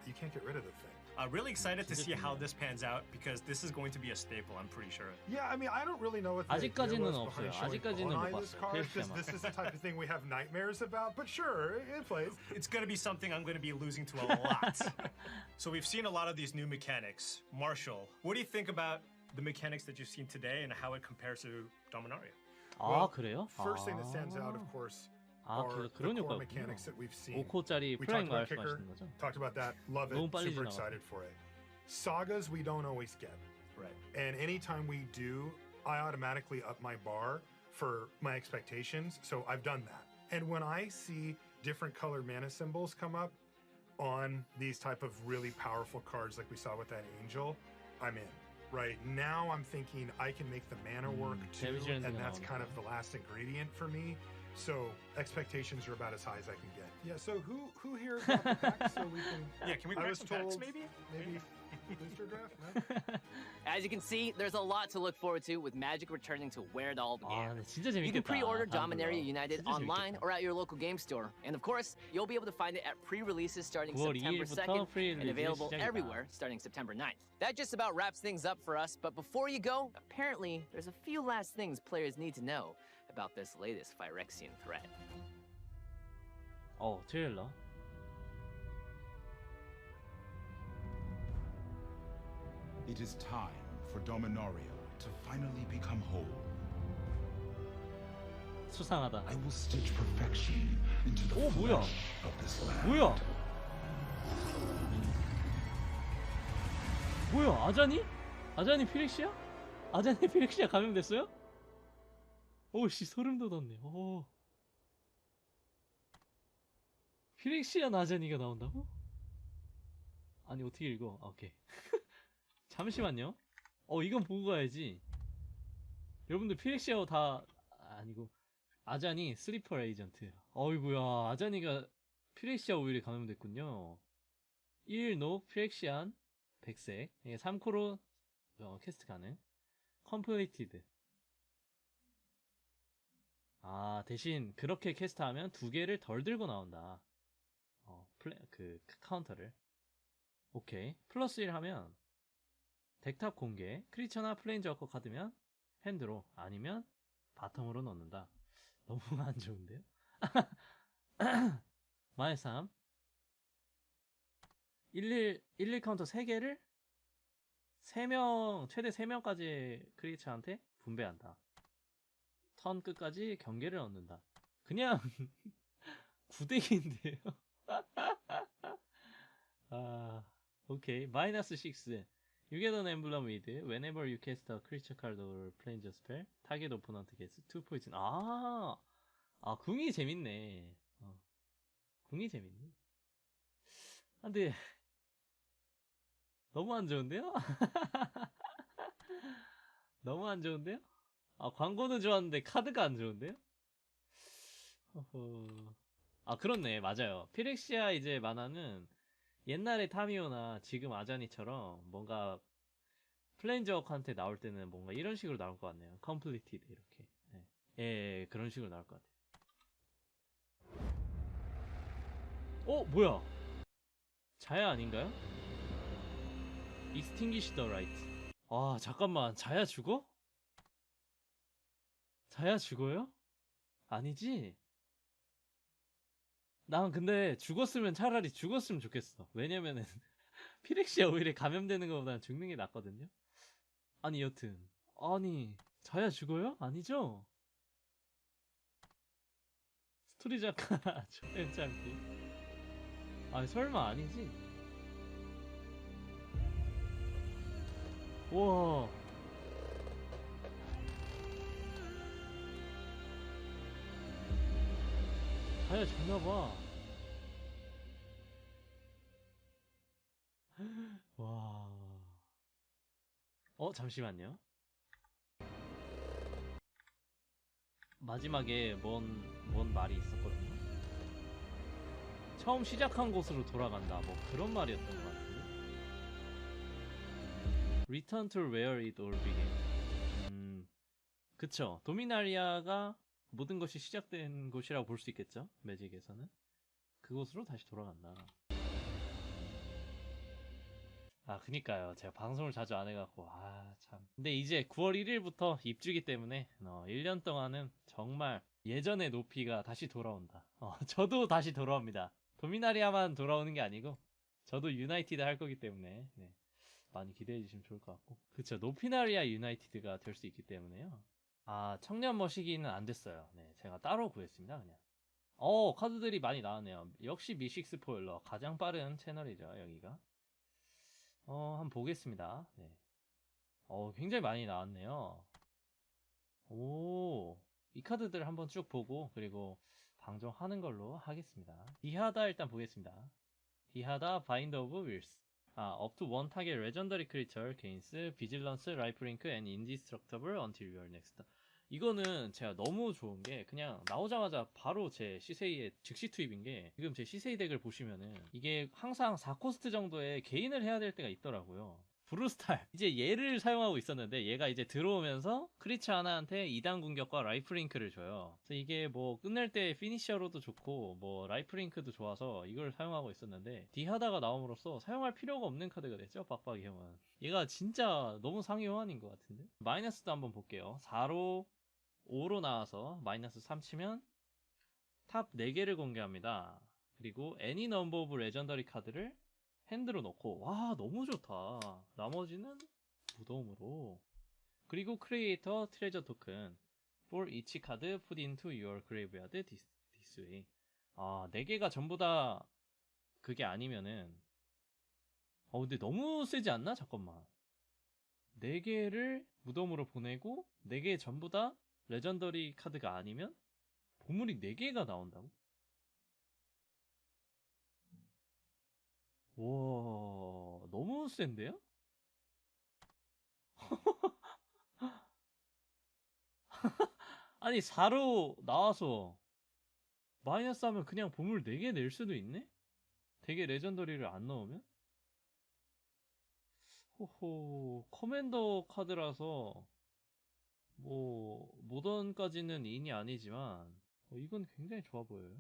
you can't get rid of the thing. Really excited to see how this pans out because this is going to be a staple, I'm pretty sure. Yeah, I mean, I don't really know what the idea 아직까지는 was 없어요. behind showing 아직까지는 못 Bonai this 봤어요. card, 피렉시아 because this is the type of thing we have nightmares about, but sure, it plays. It's going to be something I'm going to be losing to a lot. So we've seen a lot of these new mechanics. Marshall, what do you think about the mechanics that you've seen today and how it compares to Dominaria? 아, 그래요? First thing that stands out, of course, are the 그런 core 효과였군요. mechanics that we've seen. 5코짜리 We 플라잉 talked about kicker, 말씀하시는 거죠? talked about that, love it, 너무 빨리 super 지나가. excited for it. Sagas we don't always get. Right. And anytime we do, I automatically up my bar for my expectations, so I've done that. And when I see different colored mana symbols come up on these type of really powerful cards like we saw with that angel, I'm in. Right now I'm thinking I can make the mana work too, 데미지랜드 and that's 나오네. kind of the last ingredient for me. So expectations are about as high as I can get. Yeah, so who here got the pack so we can Yeah, can we I grab was some packs told maybe? booster draft? No? As you can see, there's a lot to look forward to with Magic returning to where it all began. 아, 근데 진짜 재밌겠다. You can pre-order 다음 Dominaria 불러. United 진짜 online 재밌겠다. or at your local game store. And of course, you'll be able to find it at pre-releases starting 9월 September 2일부터 2nd 프리 and available 시작이다. everywhere starting September 9th. That just about wraps things up for us, but before you go, apparently there's a few last things players need to know about this latest Phyrexian threat. 트레일러. It is time for Dominaria to finally become whole. 수상하다. I will stitch perfection into the 오, 뭐야? flesh of this land. 뭐야? 뭐야? 아자니? 아자니 피렉시아? 아자니 피렉시아 감염됐어요? 오씨 소름 돋았네. 오. 피렉시아 아자니가 나온다고? 아니 어떻게 읽어? 아, 오케이. 잠시만요. 이건 보고 가야지. 여러분들 피렉시아어 다 아니고 아자니 슬리퍼 에이전트. 어이구야, 아자니가 피렉시아 오일에 감염됐군요. 1녹 피렉시안 100색 3코로 캐스트 가능. 컴플리티드. 대신 그렇게 캐스트하면 2개를 덜 들고 나온다. 카운터를. 오케이. 플러스 1 하면 덱탑 공개, 크리처나 플레인저커 카드면 핸드로, 아니면 바텀으로 넣는다. 너무 안 좋은데요? 마이너스 3 11 카운터 3개를 3명, 최대 3명까지 크리처한테 분배한다. 턴 끝까지 경계를 얻는다. 그냥 구대기인데요. 오케이. 마이너스 6 You get an emblem with whenever you cast a creature card or planes spell, target opponent gets 2 poison. 궁이 재밌네. 궁이 재밌네. 근데 너무 안 좋은데요? 너무 안 좋은데요? 광고는 좋았는데 카드가 안 좋은데요? 그렇네. 맞아요. 피렉시아 이제 만화는 옛날에 타미오나 지금 아자니처럼 뭔가 플레인저워크한테 나올 때는 뭔가 이런 식으로 나올 것 같네요. 컴플리티드 이렇게. 예, 그런 식으로 나올 것 같아요. 뭐야? 자야 아닌가요? Extinguish the light. 잠깐만. 자야 죽어? 자야 죽어요? 아니지? 난 근데 죽었으면 차라리 죽었으면 좋겠어. 왜냐면은 피렉시아 오일에 감염되는 것보다는 죽는 게 낫거든요. 아니 여튼 자야 죽어요? 아니죠? 스토리 작가 괜찮기. 설마 아니지? 와. 자야 죽나봐. 와. 잠시만요. 마지막에 뭔 말이 있었거든요. 처음 시작한 곳으로 돌아간다. 뭐 그런 말이었던 것 같은데. Return to where it all began. 그쵸. 도미나리아가 모든 것이 시작된 곳이라고 볼 수 있겠죠. 매직에서는. 그곳으로 다시 돌아간다. 아, 그니까요. 제가 방송을 자주 안 해갖고, 참. 근데 이제 9월 1일부터 입주기 때문에, 1년 동안은 정말 예전의 높이가 다시 돌아온다. 저도 다시 돌아옵니다. 도미나리아만 돌아오는 게 아니고, 저도 유나이티드 할 거기 때문에, 네. 많이 기대해 주시면 좋을 것 같고. 그쵸. 노피나리아 유나이티드가 될 수 있기 때문에요. 아, 청년 머시기는 안 됐어요. 네. 제가 따로 구했습니다, 그냥. 카드들이 많이 나왔네요. 역시 미식 스포일러. 가장 빠른 채널이죠, 여기가. 한번 보겠습니다. 네. 굉장히 많이 나왔네요. 이 카드들 한번 쭉 보고, 그리고 방송하는 걸로 하겠습니다. 디하다 일단 보겠습니다. 디하다 바인드 오브 윌스. up to one target legendary creature gains vigilance, lifelink, and indestructible until you are next. 이거는 제가 너무 좋은 게 그냥 나오자마자 바로 제 시세이의 즉시 투입인 게, 지금 제 시세이 덱을 보시면은 이게 항상 4코스트 정도의 게인을 해야 될 때가 있더라고요. 브루스탈 이제 얘를 사용하고 있었는데, 얘가 이제 들어오면서 크리처 하나한테 2단 공격과 라이프링크를 줘요. 그래서 이게 뭐 끝낼 때 피니셔로도 좋고 뭐 라이프링크도 좋아서 이걸 사용하고 있었는데, 디하다가 나옴으로써 사용할 필요가 없는 카드가 됐죠. 빡빡이 형은. 얘가 진짜 너무 상위 호환인 것 같은데. 마이너스도 한번 볼게요. 4로 5로 나와서 마이너스 3 치면 탑 4개를 공개합니다. 그리고 애니 넘버 오브 레전더리 카드를 핸드로 넣고, 와 너무 좋다. 나머지는 무덤으로. 그리고 크리에이터 트레저 토큰 for each card put into your graveyard this way. 4개가 전부 다 그게 아니면은 근데 너무 세지 않나? 잠깐만. 4개를 무덤으로 보내고 4개 전부 다 레전더리 카드가 아니면 보물이 4개가 나온다고? 와, 너무 센데요? 아니 4로 나와서 마이너스 하면 그냥 보물 4개 낼 수도 있네? 되게 레전더리를 안 넣으면? 호호, 커맨더 카드라서 뭐 모던까지는 인이 아니지만 이건 굉장히 좋아 보여요.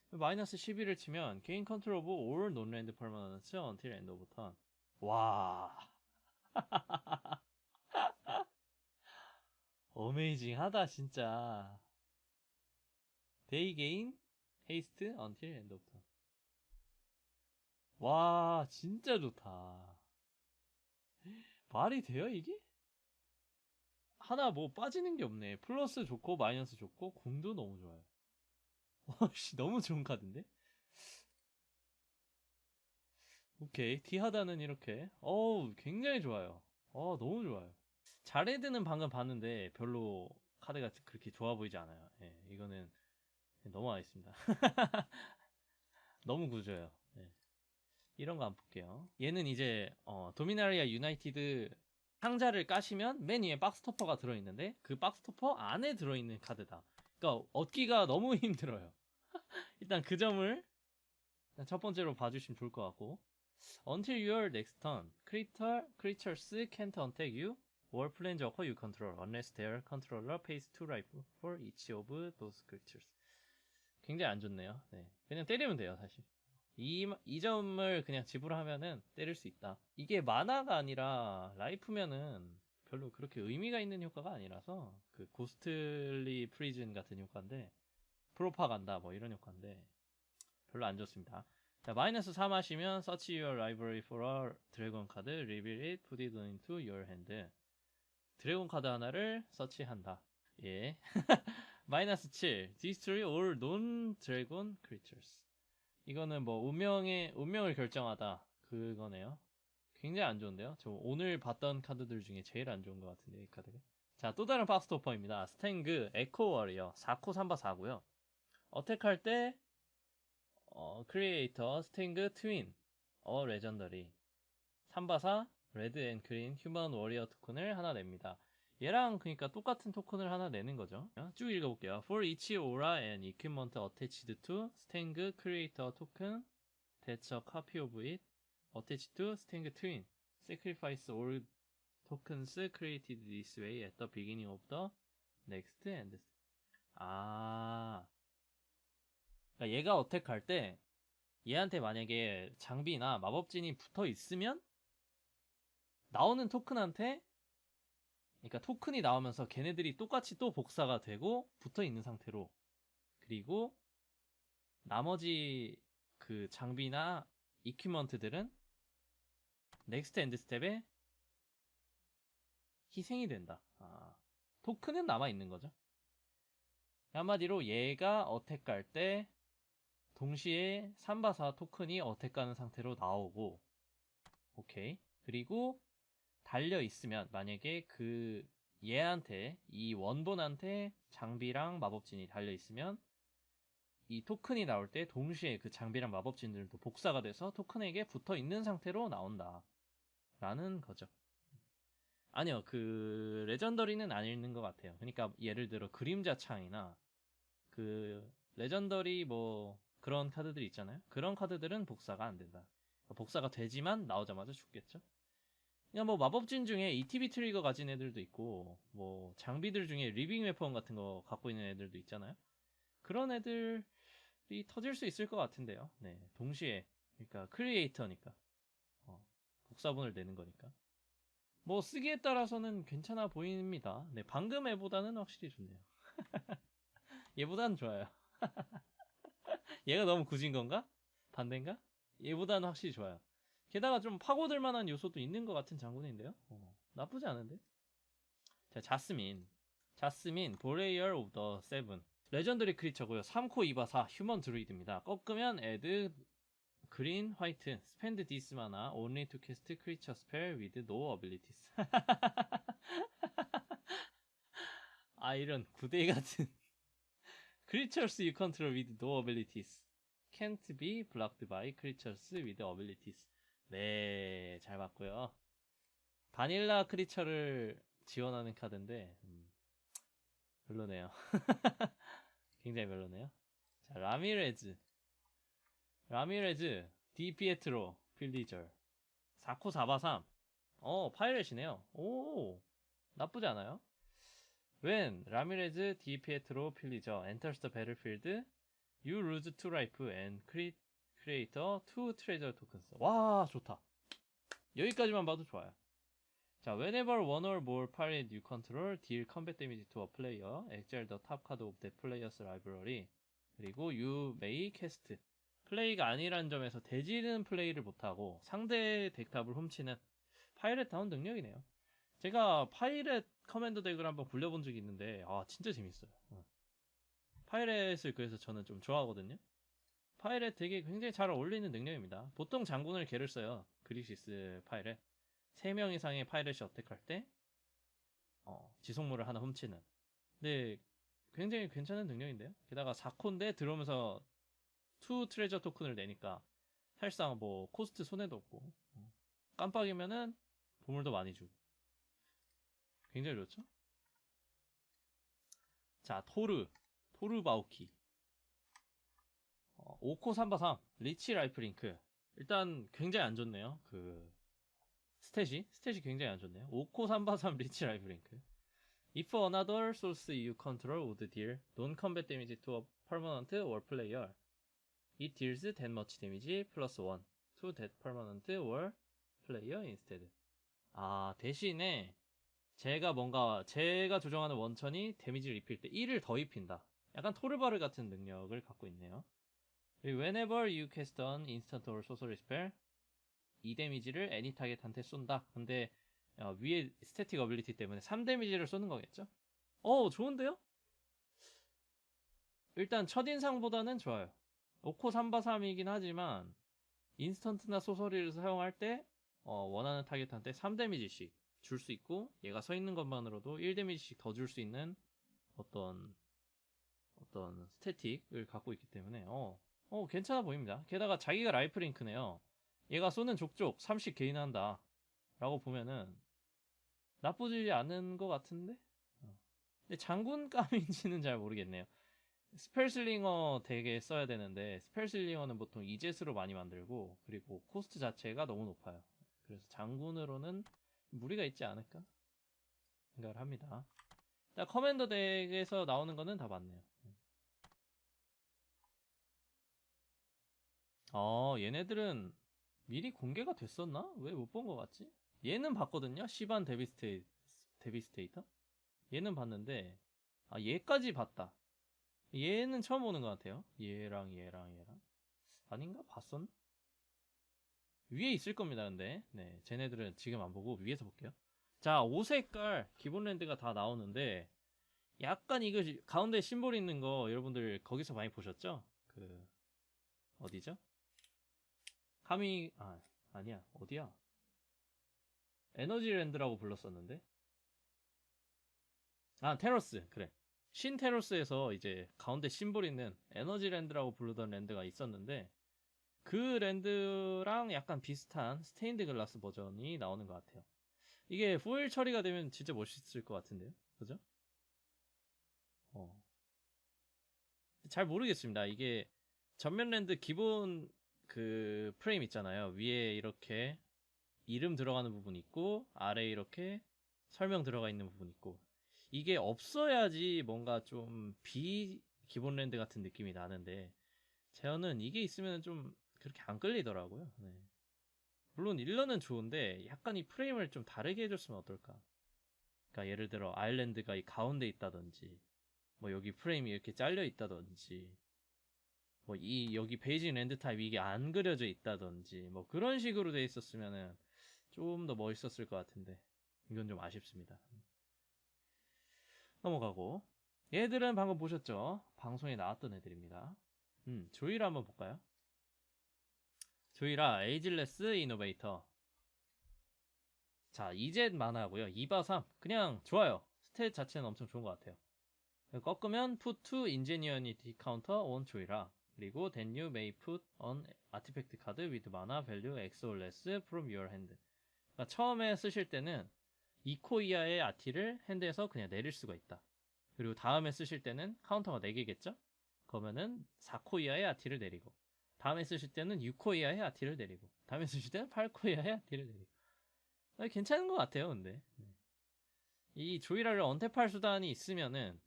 마이너스 11을 치면 게인 컨트롤 오브 올 논랜드 퍼머넌트 until end of turn. 와 어메이징 하다 진짜. 데이 게인 헤이스트 until end of turn. 와 진짜 좋다. 말이 돼요 이게? 하나 뭐 빠지는 게 없네. 플러스 좋고 마이너스 좋고 궁도 너무 좋아요. 와씨 너무 좋은 카드인데? 오케이, 디하다는 이렇게 굉장히 좋아요. 너무 좋아요. 자레드는 방금 봤는데 별로 카드가 그렇게 좋아 보이지 않아요. 예, 이거는 넘어가겠습니다. 너무 구져요. 예. 이런 거 안 볼게요. 얘는 이제 도미나리아 유나이티드 상자를 까시면 맨 위에 박스토퍼가 들어있는데, 그 박스토퍼 안에 들어있는 카드다. 그러니까 얻기가 너무 힘들어요. 일단 그 점을 첫 번째로 봐주시면 좋을 것 같고, Until your next turn, creatures can't attack you or planeswalker you control unless their controller pays 2 life for each of those creatures. 굉장히 안 좋네요. 네. 그냥 때리면 돼요, 사실. 이 점을 그냥 지불하면은 때릴 수 있다. 이게 마나가 아니라 라이프면은 별로 그렇게 의미가 있는 효과가 아니라서, 그 고스틀리 프리즌 같은 효과인데, 프로파간다 뭐 이런 효과인데 별로 안 좋습니다. 자, 마이너스 3 하시면 search your library for a 드래곤 카드, reveal it, put it into your hand. 드래곤 카드 하나를 서치한다. 예. 마이너스 7 destroy all non-dragon creatures. 이거는 뭐 운명을 결정하다 그거네요. 굉장히 안 좋은데요. 저 오늘 봤던 카드들 중에 제일 안 좋은 것 같은데 이 카드가. 자, 또 다른 박스토퍼입니다. 스탱그 에코 워리어 4코 3바 4고요. 어택할 때 크리에이터 스탱그 트윈 레전더리 3바 4 레드 앤 그린 휴먼 워리어 토큰을 하나 냅니다. 얘랑 그러니까 똑같은 토큰을 하나 내는 거죠. 쭉 읽어볼게요. For each aura and equipment attached to Stang create a token that's a copy of it attached to Stang twin. Sacrifice all tokens created this way at the beginning of the next end. 아, 그러니까 얘가 어택할 때 얘한테 만약에 장비나 마법진이 붙어 있으면 나오는 토큰한테, 그러니까 토큰이 나오면서 걔네들이 똑같이 또 복사가 되고 붙어 있는 상태로, 그리고 나머지 그 장비나 이퀴먼트들은 넥스트 엔드 스텝에 희생이 된다. 아, 토큰은 남아 있는 거죠. 한마디로 얘가 어택 갈 때 동시에 3바사 토큰이 어택 가는 상태로 나오고, 오케이. 그리고 달려 있으면, 만약에 그 얘한테, 이 원본한테 장비랑 마법진이 달려 있으면 이 토큰이 나올 때 동시에 그 장비랑 마법진들도 복사가 돼서 토큰에게 붙어 있는 상태로 나온다 라는 거죠. 아니요, 그 레전더리는 안 읽는 것 같아요. 그러니까 예를 들어 그림자 창이나 그 레전더리 뭐 그런 카드들 있잖아요. 그런 카드들은 복사가 안 된다. 복사가 되지만 나오자마자 죽겠죠. 그냥 뭐 마법진 중에 ETB 트리거 가진 애들도 있고, 뭐 장비들 중에 리빙 웨폰 같은 거 갖고 있는 애들도 있잖아요. 그런 애들이 터질 수 있을 것 같은데요. 네, 동시에. 그러니까 크리에이터니까 복사본을 내는 거니까. 뭐 쓰기에 따라서는 괜찮아 보입니다. 네, 방금 애보다는 확실히 좋네요. 얘보다는 좋아요. 얘가 너무 굳은 건가? 반대인가? 얘보다는 확실히 좋아요. 게다가 좀 파고들 만한 요소도 있는 것 같은 장군인데요. 나쁘지 않은데? 자, 자스민, 보레이어 오브 더 세븐. 레전더리 크리처고요. 3코 2바4 휴먼 드루이드입니다. 꺾으면 애드 그린 화이트 스펜드 디스 마나 only to cast creature spell with no abilities. 아, 이런 구데기 같은. Creatures you control with no abilities can't be blocked by creatures with abilities. 네, 잘 봤고요. 바닐라 크리처를 지원하는 카드인데 별로네요. 굉장히 별로네요. 자, 라미레즈 디피에트로 필리저 4코 4바3. 파이렛이네요. 오, 나쁘지 않아요. When 라미레즈 디피에트로 필리저 enters the battlefield, you lose 2 life and create a 2 treasure tokens. 와, 좋다. 여기까지만 봐도 좋아요. 자, whenever one or more pirate you control deal combat damage to a player, exile the top card of that player's library. 그리고 you may cast. 플레이가 아니란 점에서 대지는 플레이를 못하고 상대 덱탑을 훔치는 파이렛다운 능력이네요. 제가 파이렛 커맨더 덱을 한번 굴려본 적이 있는데 진짜 재밌어요. 파이렛을 그래서 저는 좀 좋아하거든요. 파이렛 덱에 굉장히 잘 어울리는 능력입니다. 보통 장군을 개를 써요. 그리시스 파이렛. 3명 이상의 파이렛이 어택할 때 지속물을 하나 훔치는. 근데 굉장히 괜찮은 능력인데요. 게다가 4코인데 들어오면서 2 트레저 토큰을 내니까 사실상 뭐 코스트 손해도 없고 깜빡이면은 보물도 많이 주고 굉장히 좋죠. 자, 토르 바우키 5코 3바3 리치 라이프링크. 일단 굉장히 안 좋네요. 그 스탯이 굉장히 안 좋네요. 5코 3바3 리치 라이프링크. If another source you control would deal non-combat damage to a permanent or player, it deals that much damage plus 1 to that permanent or player instead. 대신에 제가 조정하는 원천이 데미지를 입힐 때 1을 더 입힌다. 약간 토르바르 같은 능력을 갖고 있네요. Whenever you cast an instant or sorcery spell, 이 데미지를 애니 타겟한테 쏜다. 근데 위에 스태틱 어빌리티 때문에 3데미지를 쏘는 거겠죠? 좋은데요? 일단 첫인상보다는 좋아요. 5코 3바3이긴 하지만 인스턴트나 소서리를 사용할 때 원하는 타겟한테 3데미지씩 줄 수 있고, 얘가 서 있는 것만으로도 1데미지씩 더 줄 수 있는 어떤 스태틱을 갖고 있기 때문에 괜찮아 보입니다. 게다가 자기가 라이프링크네요. 얘가 쏘는 족족 30 게인한다 라고 보면은 나쁘지 않은 것 같은데? 근데 장군감인지는 잘 모르겠네요. 스펠슬링어 되게 써야 되는데 스펠슬링어는 보통 이젯으로 많이 만들고 그리고 코스트 자체가 너무 높아요. 그래서 장군으로는 무리가 있지 않을까 생각을 합니다. 일단 커맨더 덱에서 나오는 거는 다 맞네요. 얘네들은 미리 공개가 됐었나? 왜 못 본 것 같지? 얘는 봤거든요. 시반 데비스테이터? 얘는 봤는데 얘까지 봤다. 얘는 처음 보는 것 같아요. 얘랑 아닌가? 봤었나? 위에 있을 겁니다. 근데 네, 쟤네들은 지금 안 보고 위에서 볼게요. 자, 5색깔 기본 랜드가 다 나오는데 약간 이거 가운데 심볼 있는 거 여러분들 거기서 많이 보셨죠? 그 어디죠? 아니야. 어디야? 에너지랜드라고 불렀었는데. 테러스. 그래. 신 테러스에서 이제 가운데 심볼 있는 에너지랜드라고 부르던 랜드가 있었는데 그 랜드랑 약간 비슷한 스테인드 글라스 버전이 나오는 것 같아요. 이게 포일 처리가 되면 진짜 멋있을 것 같은데요. 그죠? 잘 모르겠습니다. 이게 전면 랜드 기본 그 프레임 있잖아요. 위에 이렇게 이름 들어가는 부분 있고 아래에 이렇게 설명 들어가 있는 부분 있고 이게 없어야지 뭔가 좀 기본 랜드 같은 느낌이 나는데 저는 이게 있으면 좀 그렇게 안 끌리더라고요. 네. 물론 일러는 좋은데 약간 이 프레임을 좀 다르게 해줬으면 어떨까. 그러니까 예를 들어 아일랜드가 이 가운데 있다든지 뭐 여기 프레임이 이렇게 잘려 있다든지 뭐 여기 베이징 랜드 타입 이게 안 그려져 있다든지 뭐 그런 식으로 돼 있었으면은 좀 더 멋있었을 것 같은데 이건 좀 아쉽습니다. 넘어가고 얘들은 방금 보셨죠? 방송에 나왔던 애들입니다. 조이라 한번 볼까요? 조이라 에이질레스 이노베이터. 자, 이젯 만화고요. 2바3 그냥 좋아요. 스탯 자체는 엄청 좋은 것 같아요. 꺾으면 put to ingenuity counter on 조이라 그리고 then you may put on artifact card with mana value x or less from your hand. 그러니까 처음에 쓰실 때는 2코 이하의 아티를 핸드에서 그냥 내릴 수가 있다. 그리고 다음에 쓰실 때는 카운터가 4개겠죠? 그러면은 4코 이하의 아티를 내리고 다음에 쓰실 때는 6코 이하의 아티를 내리고 다음에 쓰실 때는 8코 이하의 아티를 내리고 괜찮은 것 같아요. 근데 이 조이라를 언탭할 수단이 있으면은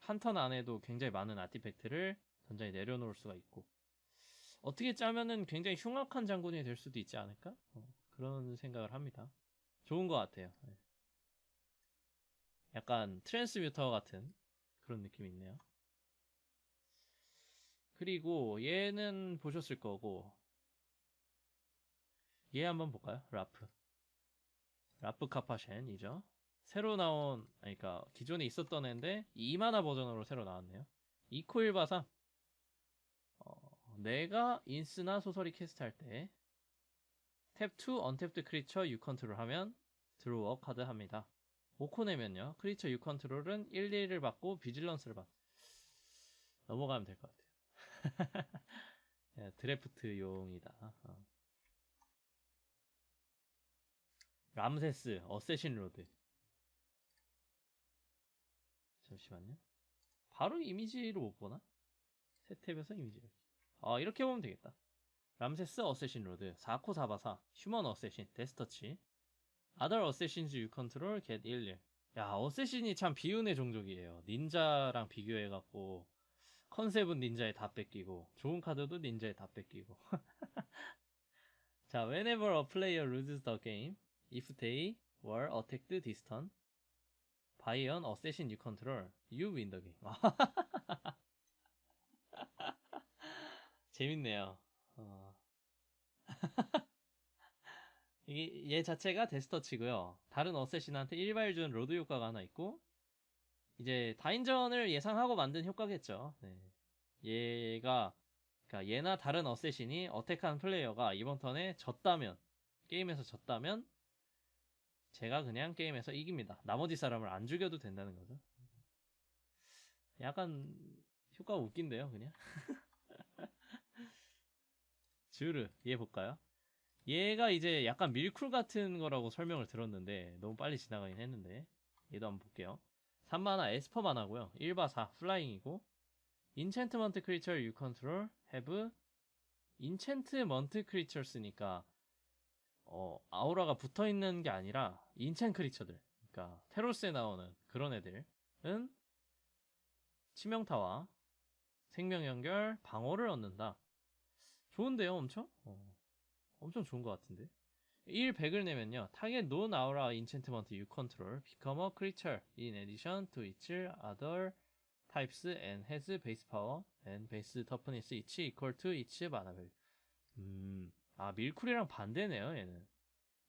한 턴 안에도 굉장히 많은 아티팩트를 던전에 내려놓을 수가 있고 어떻게 짜면은 굉장히 흉악한 장군이 될 수도 있지 않을까? 그런 생각을 합니다. 좋은 것 같아요. 약간 트랜스뮤터 같은 그런 느낌이 있네요. 그리고 얘는 보셨을 거고 얘 한번 볼까요? 라프 카파셴이죠. 새로 나온 그러니까 기존에 있었던 애인데 2마나 버전으로 새로 나왔네요. 2코 1바3 내가 인스나 소설이 캐스트할 때 탭 2 언탭드 크리처 6 컨트롤 하면 드로워 카드 합니다. 5코 내면요 크리처 6 컨트롤은 1, 1을 받고 비질런스를 받 넘어가면 될 것 같아요. 드래프트용이다. 람세스 어세신 로드. 잠시만요. 바로 이미지로 못 보나? 새 탭에서 이미지를. 이렇게 보면 되겠다. 람세스 어세신 로드 4코 4바4 휴먼 어세신 데스터치 아더 어세신즈 유 컨트롤 겟 11. 야, 어세신이 참 비운의 종족이에요. 닌자랑 비교해갖고 컨셉은 닌자에 다 뺏기고 좋은 카드도 닌자에 다 뺏기고. 자, whenever a player loses the game, if they were attacked this turn by an assassin you control, you win the game. 재밌네요. 이게 얘 자체가 데스터치고요. 다른 어쌔신한테 1발 준 로드 효과가 하나 있고 이제 다인전을 예상하고 만든 효과겠죠. 네. 얘가 그러니까 얘나 다른 어쌔신이 어택한 플레이어가 이번 턴에 게임에서 졌다면 제가 그냥 게임에서 이깁니다. 나머지 사람을 안 죽여도 된다는 거죠. 약간 효과가 웃긴데요, 그냥. 주르 얘 볼까요? 얘가 이제 약간 밀쿨 같은 거라고 설명을 들었는데 너무 빨리 지나가긴 했는데 얘도 한번 볼게요. 3만화 에스퍼 만화고요. 1바 4 플라잉이고 인챈트먼트 크리처 유 컨트롤 have 인챈트먼트 크리처스니까 아우라가 붙어있는 게 아니라 인챈 크리처들, 그러니까 테로스에 나오는 그런 애들은 치명타와 생명 연결, 방어를 얻는다. 좋은데요, 엄청? 엄청 좋은 것 같은데. 100을 내면요. 타겟 non aura enchantment you control become a creature in addition to its other types and has base power and base toughness each equal to its mana value. 밀쿨이랑 반대네요, 얘는.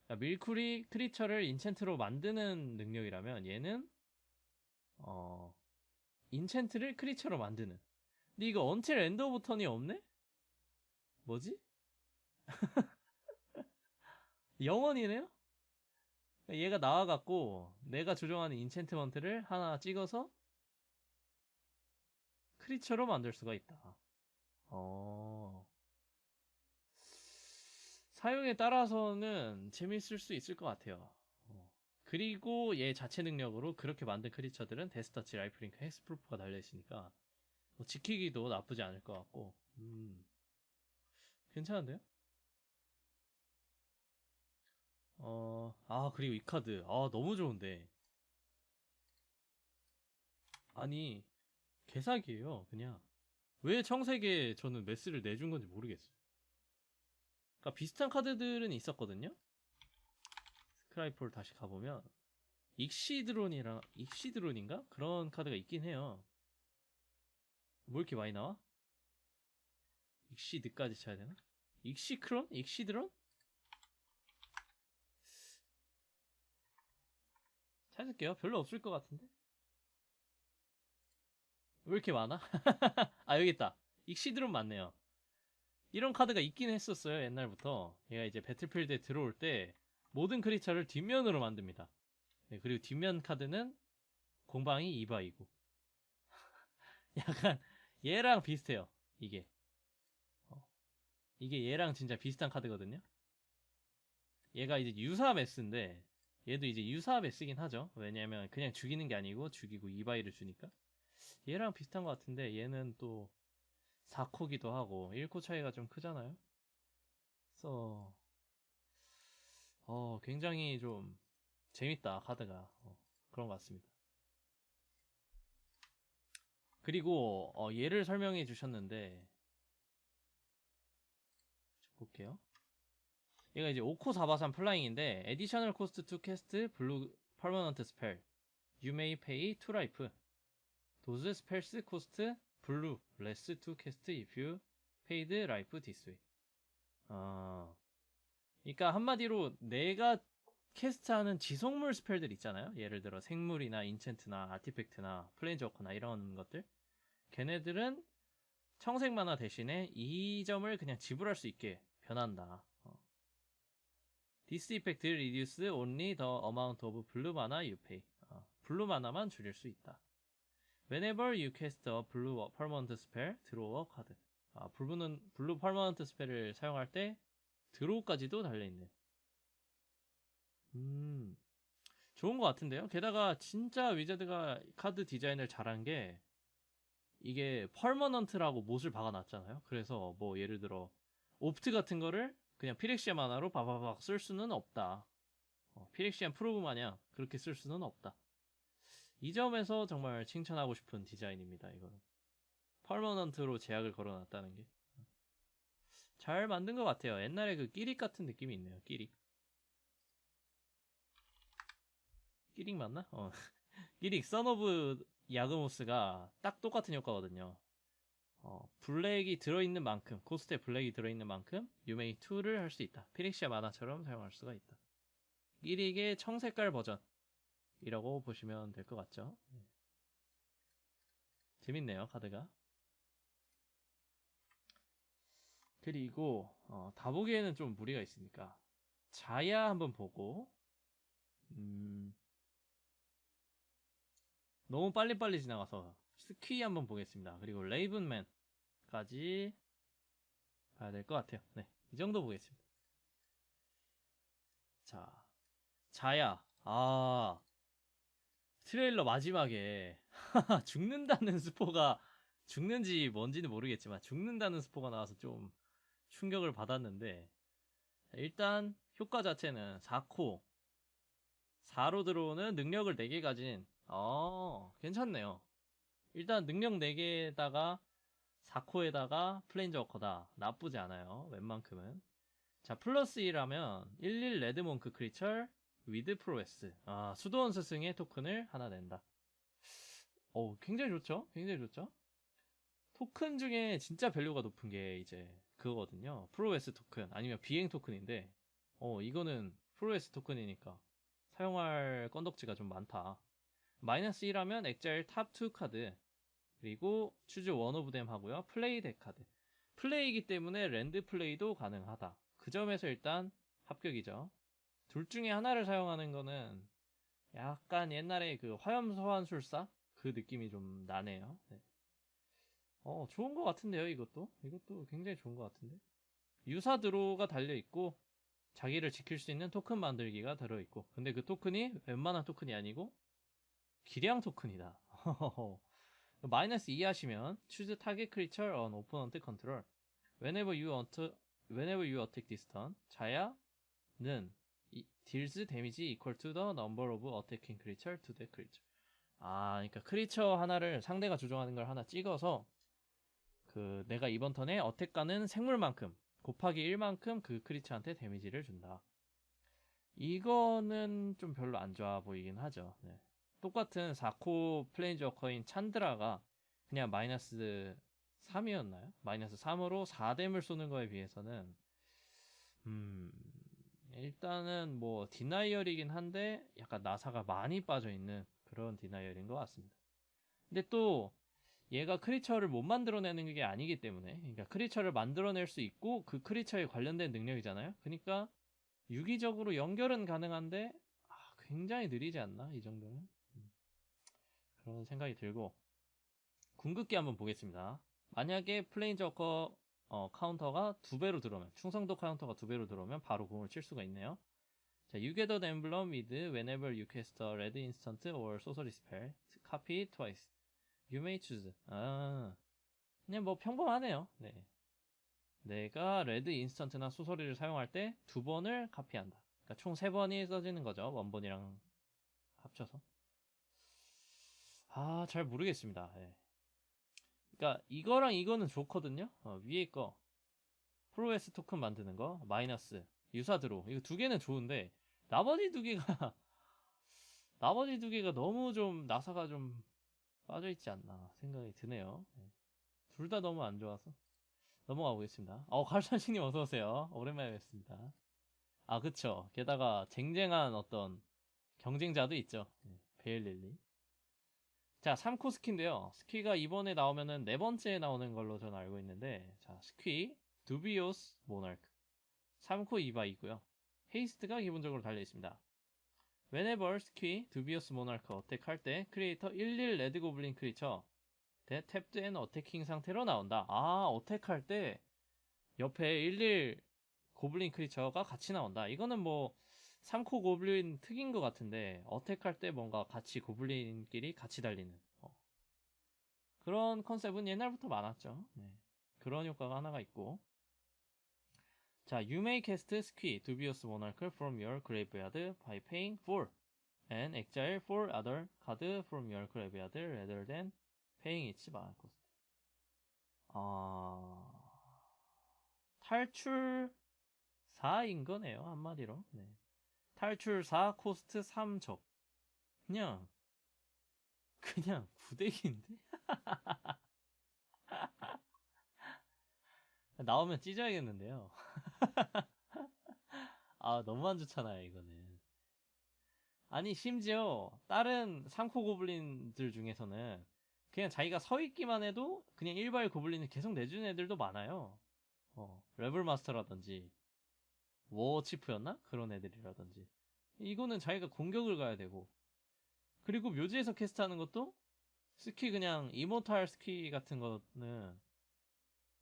그러니까 밀쿨이 크리처를 인챈트로 만드는 능력이라면 얘는 인챈트를 크리처로 만드는. 근데 이거 언틸 엔드 오브 턴이 없네? 뭐지? 영원이네요? 얘가 나와갖고 내가 조정하는 인챈트먼트를 하나 찍어서 크리처로 만들 수가 있다. 사용에 따라서는 재밌을 수 있을 것 같아요. 그리고 얘 자체 능력으로 그렇게 만든 크리처들은 데스터치, 라이프링크, 헥스프루프가 달려있으니까 지키기도 나쁘지 않을 것 같고 괜찮은데요? 그리고 이 카드 너무 좋은데 아니 개사기예요. 그냥 왜 청색에 저는 메스를 내준 건지 모르겠어요. 그러니까 비슷한 카드들은 있었거든요. 스크라이폴 다시 가보면 익시드론인가? 그런 카드가 있긴 해요. 뭐 이렇게 많이 나와? 익시드까지 쳐야 되나? 익시크론? 익시드론? 찾을게요. 별로 없을 것 같은데? 왜 이렇게 많아? 여기 있다. 익시드론 맞네요. 이런 카드가 있긴 했었어요, 옛날부터. 얘가 이제 배틀필드에 들어올 때 모든 크리처를 뒷면으로 만듭니다. 네, 그리고 뒷면 카드는 공방이 2바이고 약간 얘랑 비슷해요. 이게 얘랑 진짜 비슷한 카드거든요. 얘가 이제 유사 메스인데 얘도 이제 유사 메스긴 하죠. 왜냐면 그냥 죽이는 게 아니고 죽이고 2바이를 주니까 얘랑 비슷한 것 같은데 얘는 또 4코기도 하고 1코 차이가 좀 크잖아요. 그래서 굉장히 좀 재밌다 카드가. 그런 것 같습니다. 그리고 얘를 설명해 주셨는데 볼게요. 얘가 이제 5코 4바3 플라잉인데 Additional cost to cast blue permanent spell You may pay 2 life Those spells cost blue less to cast if you paid life this way. 그러니까 한마디로 내가 캐스트하는 지속물 스펠들 있잖아요. 예를 들어 생물이나 인챈트나 아티팩트나 플레인저커나 이런 것들. 걔네들은 청색 만화 대신에 이 점을 그냥 지불할 수 있게 변한다. This effect reduce only the amount of blue mana you pay. 블루 마나만 줄일 수 있다. Whenever you cast a blue permanent spell, draw a card. 블루 퍼머넌트 스펠을 사용할 때 드로우까지도 달려있네요. 좋은 것 같은데요. 게다가 진짜 위자드가 카드 디자인을 잘한 게 이게 퍼머넌트라고 못을 박아놨잖아요. 그래서 뭐 예를 들어 옵트 같은 거를 그냥 피렉시아 만화로 바바박 쓸 수는 없다. 피렉시안 프로브 마냥 그렇게 쓸 수는 없다. 이 점에서 정말 칭찬하고 싶은 디자인입니다. 이거는 퍼머넌트로 제약을 걸어놨다는 게 잘 만든 것 같아요. 옛날에 그 끼릭 같은 느낌이 있네요. 끼릭 맞나? 끼릭 선 오브 야그모스가 딱 똑같은 효과거든요. 블랙이 들어있는 만큼, 코스트에 블랙이 들어있는 만큼 유메이 2를 할 수 있다. 피렉시아 만화처럼 사용할 수가 있다. 끼릭의 청색깔 버전이라고 보시면 될 것 같죠. 재밌네요, 카드가. 그리고 다 보기에는 좀 무리가 있으니까 자야 한번 보고 너무 빨리빨리 지나가서 스퀴 한번 보겠습니다. 그리고 레이븐맨까지 봐야 될 것 같아요. 네, 이 정도 보겠습니다. 자, 자야. 트레일러 마지막에 죽는다는 스포가, 죽는지 뭔지는 모르겠지만 죽는다는 스포가 나와서 좀 충격을 받았는데, 일단 효과 자체는 4코 4로 들어오는 능력을 4개 가진, 괜찮네요. 일단 능력 4개에다가 4코에다가 플레인저워커다. 나쁘지 않아요. 웬만큼은. 자, 플러스 1하면 11 레드몽크 크리처 위드 프로에스. 수도원 스승의 토큰을 하나 낸다. 굉장히 좋죠? 굉장히 좋죠? 토큰 중에 진짜 밸류가 높은 게 이제 그거거든요. 프로에스 토큰 아니면 비행 토큰인데, 이거는 프로에스 토큰이니까 사용할 건덕지가 좀 많다. 마이너스 1하면 엑자일 탑 2 카드, 그리고 추즈 원 오브 댐 하고요. 플레이 덱 카드. 플레이이기 때문에 랜드 플레이도 가능하다. 그 점에서 일단 합격이죠. 둘 중에 하나를 사용하는 거는 약간 옛날에 그 화염소환술사 그 느낌이 좀 나네요. 네. 좋은 것 같은데요. 이것도 굉장히 좋은 것 같은데. 유사 드로우가 달려있고 자기를 지킬 수 있는 토큰 만들기가 들어있고, 근데 그 토큰이 웬만한 토큰이 아니고 기량 토큰이다. 마이너스 2 하시면 choose target creature on opponent control whenever you attack this turn. 자야는 deals damage equal to the number of attacking creature to the creature. 그러니까 크리처 하나를 상대가 조종하는 걸 하나 찍어서 그 내가 이번 턴에 어택 가는 생물만큼 곱하기 1만큼 그 크리처한테 데미지를 준다. 이거는 좀 별로 안 좋아 보이긴 하죠. 네. 똑같은 4코 플레인저워커인 찬드라가 그냥 마이너스 3이었나요? 마이너스 3으로 4뎀을 쏘는 거에 비해서는 일단은 뭐 디나이얼이긴 한데 약간 나사가 많이 빠져있는 그런 디나이얼인 것 같습니다. 근데 또 얘가 크리처를 못 만들어내는 게 아니기 때문에, 그러니까 크리처를 만들어낼 수 있고 그 크리처에 관련된 능력이잖아요. 그러니까 유기적으로 연결은 가능한데 굉장히 느리지 않나? 이 정도는? 그런 생각이 들고, 궁극기 한번 보겠습니다. 만약에 플레인저커 카운터가 2배로 들어오면, 충성도 카운터가 2배로 들어오면 바로 공을 칠 수가 있네요. 자, you get an emblem with whenever you cast a red instant or sorcery spell, copy it twice. You may choose. 그냥 뭐 평범하네요. 네. 내가 레드 인스턴트나 소설이를 사용할 때 2번을 카피한다. 그러니까 총 3번이 써지는 거죠. 원본이랑 합쳐서. 잘 모르겠습니다. 네. 그러니까 이거랑 이거는 좋거든요. 위에 거 프로에스 토큰 만드는 거 마이너스 유사 드로, 이거 2개는 좋은데 나머지 2개가 너무 좀 나사가 좀 빠져있지 않나 생각이 드네요. 네. 둘 다 너무 안 좋아서 넘어가 보겠습니다. 갈산식님 어서오세요. 오랜만에 뵙습니다. 그쵸. 게다가 쟁쟁한 어떤 경쟁자도 있죠. 네, 베일릴리. 자, 3코 스키인데요. 스퀴가 이번에 나오면은 4번째에 나오는 걸로 저는 알고 있는데, 자, 스퀴, 두비오스, 모나크. 3코 2바이고요. 헤이스트가 기본적으로 달려있습니다. Whenever 스퀴, 두비오스, 모나크 어택할 때 크리에이터 11 레드 고블린 크리처 탭드 앤 어태킹 상태로 나온다. 어택할 때 옆에 11 고블린 크리처가 같이 나온다. 이거는 뭐 3코 고블린 특인 것 같은데, 어택할 때 뭔가 같이 고블린끼리 같이 달리는 그런 컨셉은 옛날부터 많았죠. 네. 그런 효과가 하나가 있고, 자, you may cast Squee, Dubious Monarch from your graveyard by paying 4 and exile 4 other card from your graveyard rather than paying its mana cost. 탈출 4인 거네요, 한마디로. 네. 탈출 4, 코스트 3적. 그냥 구대기인데? 나오면 찢어야겠는데요. 너무 안 좋잖아요, 이거는. 아니, 심지어 다른 3코 고블린들 중에서는 그냥 자기가 서있기만 해도 그냥 일발 고블린을 계속 내주는 애들도 많아요. 레벨마스터라든지 워치프였나? 그런 애들이라든지. 이거는 자기가 공격을 가야 되고, 그리고 묘지에서 캐스트하는 것도 스키, 그냥 이모탈 스키 같은 거는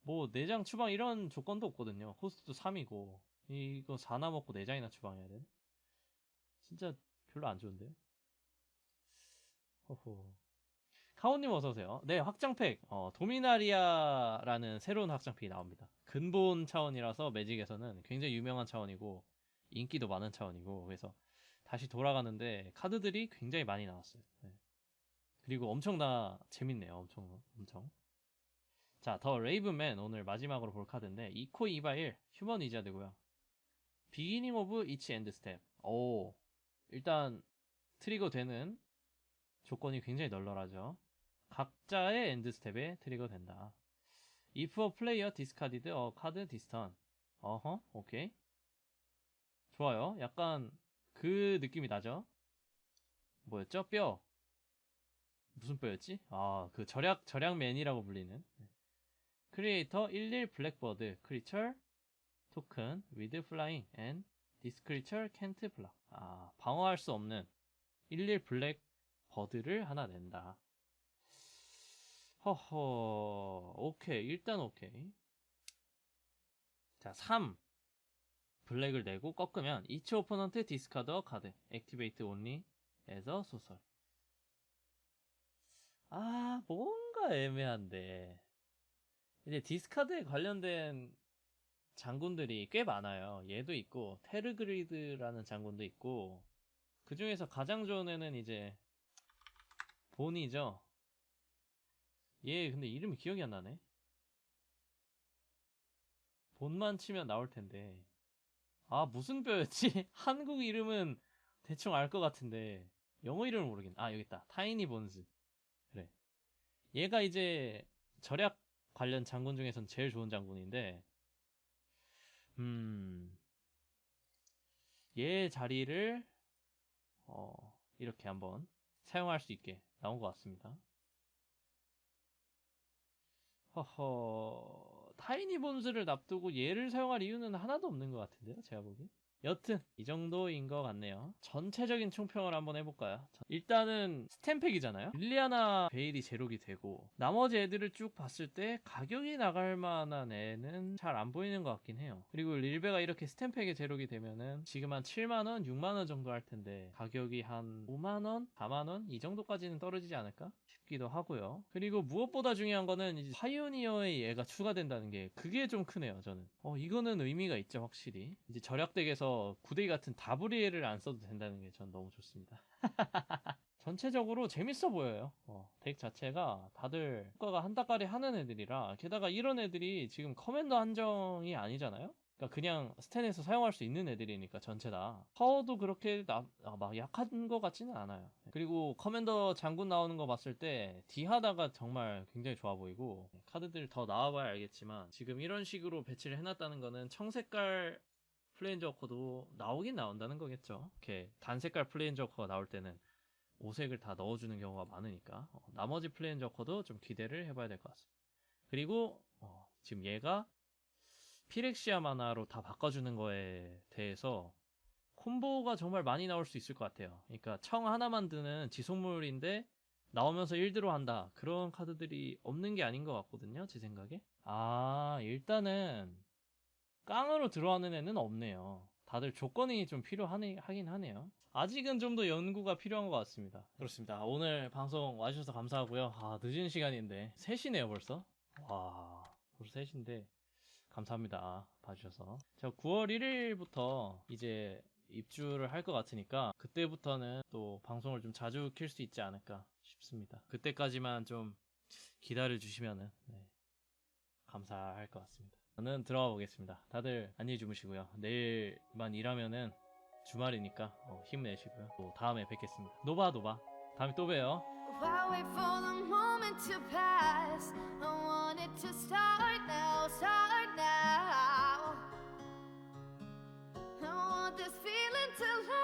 뭐 4장 추방 이런 조건도 없거든요. 코스트도 3이고 이거 4나 먹고 4장이나 추방해야 돼. 진짜 별로 안 좋은데요? 호호. 카오님 어서오세요. 네, 확장팩. 도미나리아라는 새로운 확장팩이 나옵니다. 근본 차원이라서 매직에서는 굉장히 유명한 차원이고, 인기도 많은 차원이고, 그래서 다시 돌아가는데, 카드들이 굉장히 많이 나왔어요. 네. 그리고 재밌네요. 엄청. 자, 더 레이븐맨 오늘 마지막으로 볼 카드인데, 2코 2바 1, 휴먼 위자드고요. 비기닝 오브 이치 엔드 스텝. 오, 일단 트리거 되는 조건이 굉장히 널널하죠. 각자의 엔드 스텝에 트리거 된다. If a player discarded a card this turn. 오케이. 좋아요. 약간 그 느낌이 나죠? 뭐였죠? 뼈. 무슨 뼈였지? 그 절약맨이라고 불리는. 크리에이터 11 블랙버드 크리처 토큰 with flying and this creature can't block. 방어할 수 없는 11 블랙 버드를 하나 낸다. 오케이. 일단 오케이. 자, 3 블랙을 내고 꺾으면 each opponent discard a card. activate only 에서 소설. 뭔가 애매한데. 이제 디스카드에 관련된 장군들이 꽤 많아요. 얘도 있고 테르그리드라는 장군도 있고, 그 중에서 가장 좋은 애는 이제 본이죠. 얘 근데 이름이 기억이 안 나네. 본만 치면 나올 텐데. 무슨 뼈였지? 한국 이름은 대충 알 것 같은데 영어 이름을 모르겠네. 여기 있다. 타이니 본즈. 그래. 얘가 이제 절약 관련 장군 중에선 제일 좋은 장군인데, 얘 자리를 이렇게 한번 사용할 수 있게 나온 것 같습니다. 타이니 본즈를 납두고 얘를 사용할 이유는 하나도 없는 것 같은데요, 제가 보기. 여튼 이 정도인 것 같네요. 전체적인 총평을 한번 해볼까요? 일단은 스탬팩이잖아요. 릴리아나 베일이 제록이 되고, 나머지 애들을 쭉 봤을 때 가격이 나갈 만한 애는 잘 안 보이는 것 같긴 해요. 그리고 릴베가 이렇게 스탬팩에 제록이 되면은 지금 한 7만원, 6만원 정도 할 텐데, 가격이 한 5만원, 4만원 이 정도까지는 떨어지지 않을까 싶기도 하고요. 그리고 무엇보다 중요한 거는 이제 파이오니어에 얘가 추가된다는 게, 그게 좀 크네요. 저는 이거는 의미가 있죠. 확실히 이제 절약덱에서 구데기 같은 다브리엘을 안 써도 된다는 게 전 너무 좋습니다. 전체적으로 재밌어 보여요. 덱 자체가 다들 효과가 한따까리 하는 애들이라, 게다가 이런 애들이 지금 커맨더 한정이 아니잖아요. 그러니까 그냥 스탠에서 사용할 수 있는 애들이니까 전체 다. 파워도 그렇게 막 약한 것 같지는 않아요. 그리고 커맨더 장군 나오는 거 봤을 때 디하다가 정말 굉장히 좋아 보이고, 카드들 더 나와봐야 알겠지만 지금 이런 식으로 배치를 해놨다는 거는 청색깔 플레인저커도 나오긴 나온다는 거겠죠. 이렇게 단색깔 플레인저커가 나올 때는 5색을 다 넣어주는 경우가 많으니까 나머지 플레인저커도 좀 기대를 해봐야 될 것 같습니다. 그리고 지금 얘가 피렉시아 만화로 다 바꿔주는 거에 대해서 콤보가 정말 많이 나올 수 있을 것 같아요. 그러니까 청 하나만 드는 지속물인데 나오면서 1드로 한다, 그런 카드들이 없는 게 아닌 것 같거든요, 제 생각에. 일단은 깡으로 들어가는 애는 없네요. 다들 조건이 좀 필요하긴 하네요. 아직은 좀 더 연구가 필요한 것 같습니다. 그렇습니다. 오늘 방송 와주셔서 감사하고요. 늦은 시간인데 3시네요 벌써. 벌써 3시인데 감사합니다. 봐주셔서. 제가 9월 1일부터 이제 입주를 할 것 같으니까 그때부터는 또 방송을 좀 자주 킬 수 있지 않을까 싶습니다. 그때까지만 좀 기다려주시면은 감사할 것 같습니다. 저는 들어가 보겠습니다. 다들 안녕히 주무시고요. 내일만 일하면은 주말이니까 힘내시고요. 또 다음에 뵙겠습니다. 노바. 다음에 또 봬요. While wait for the moment to pass, I want it to start now, start now. I want this feeling to last.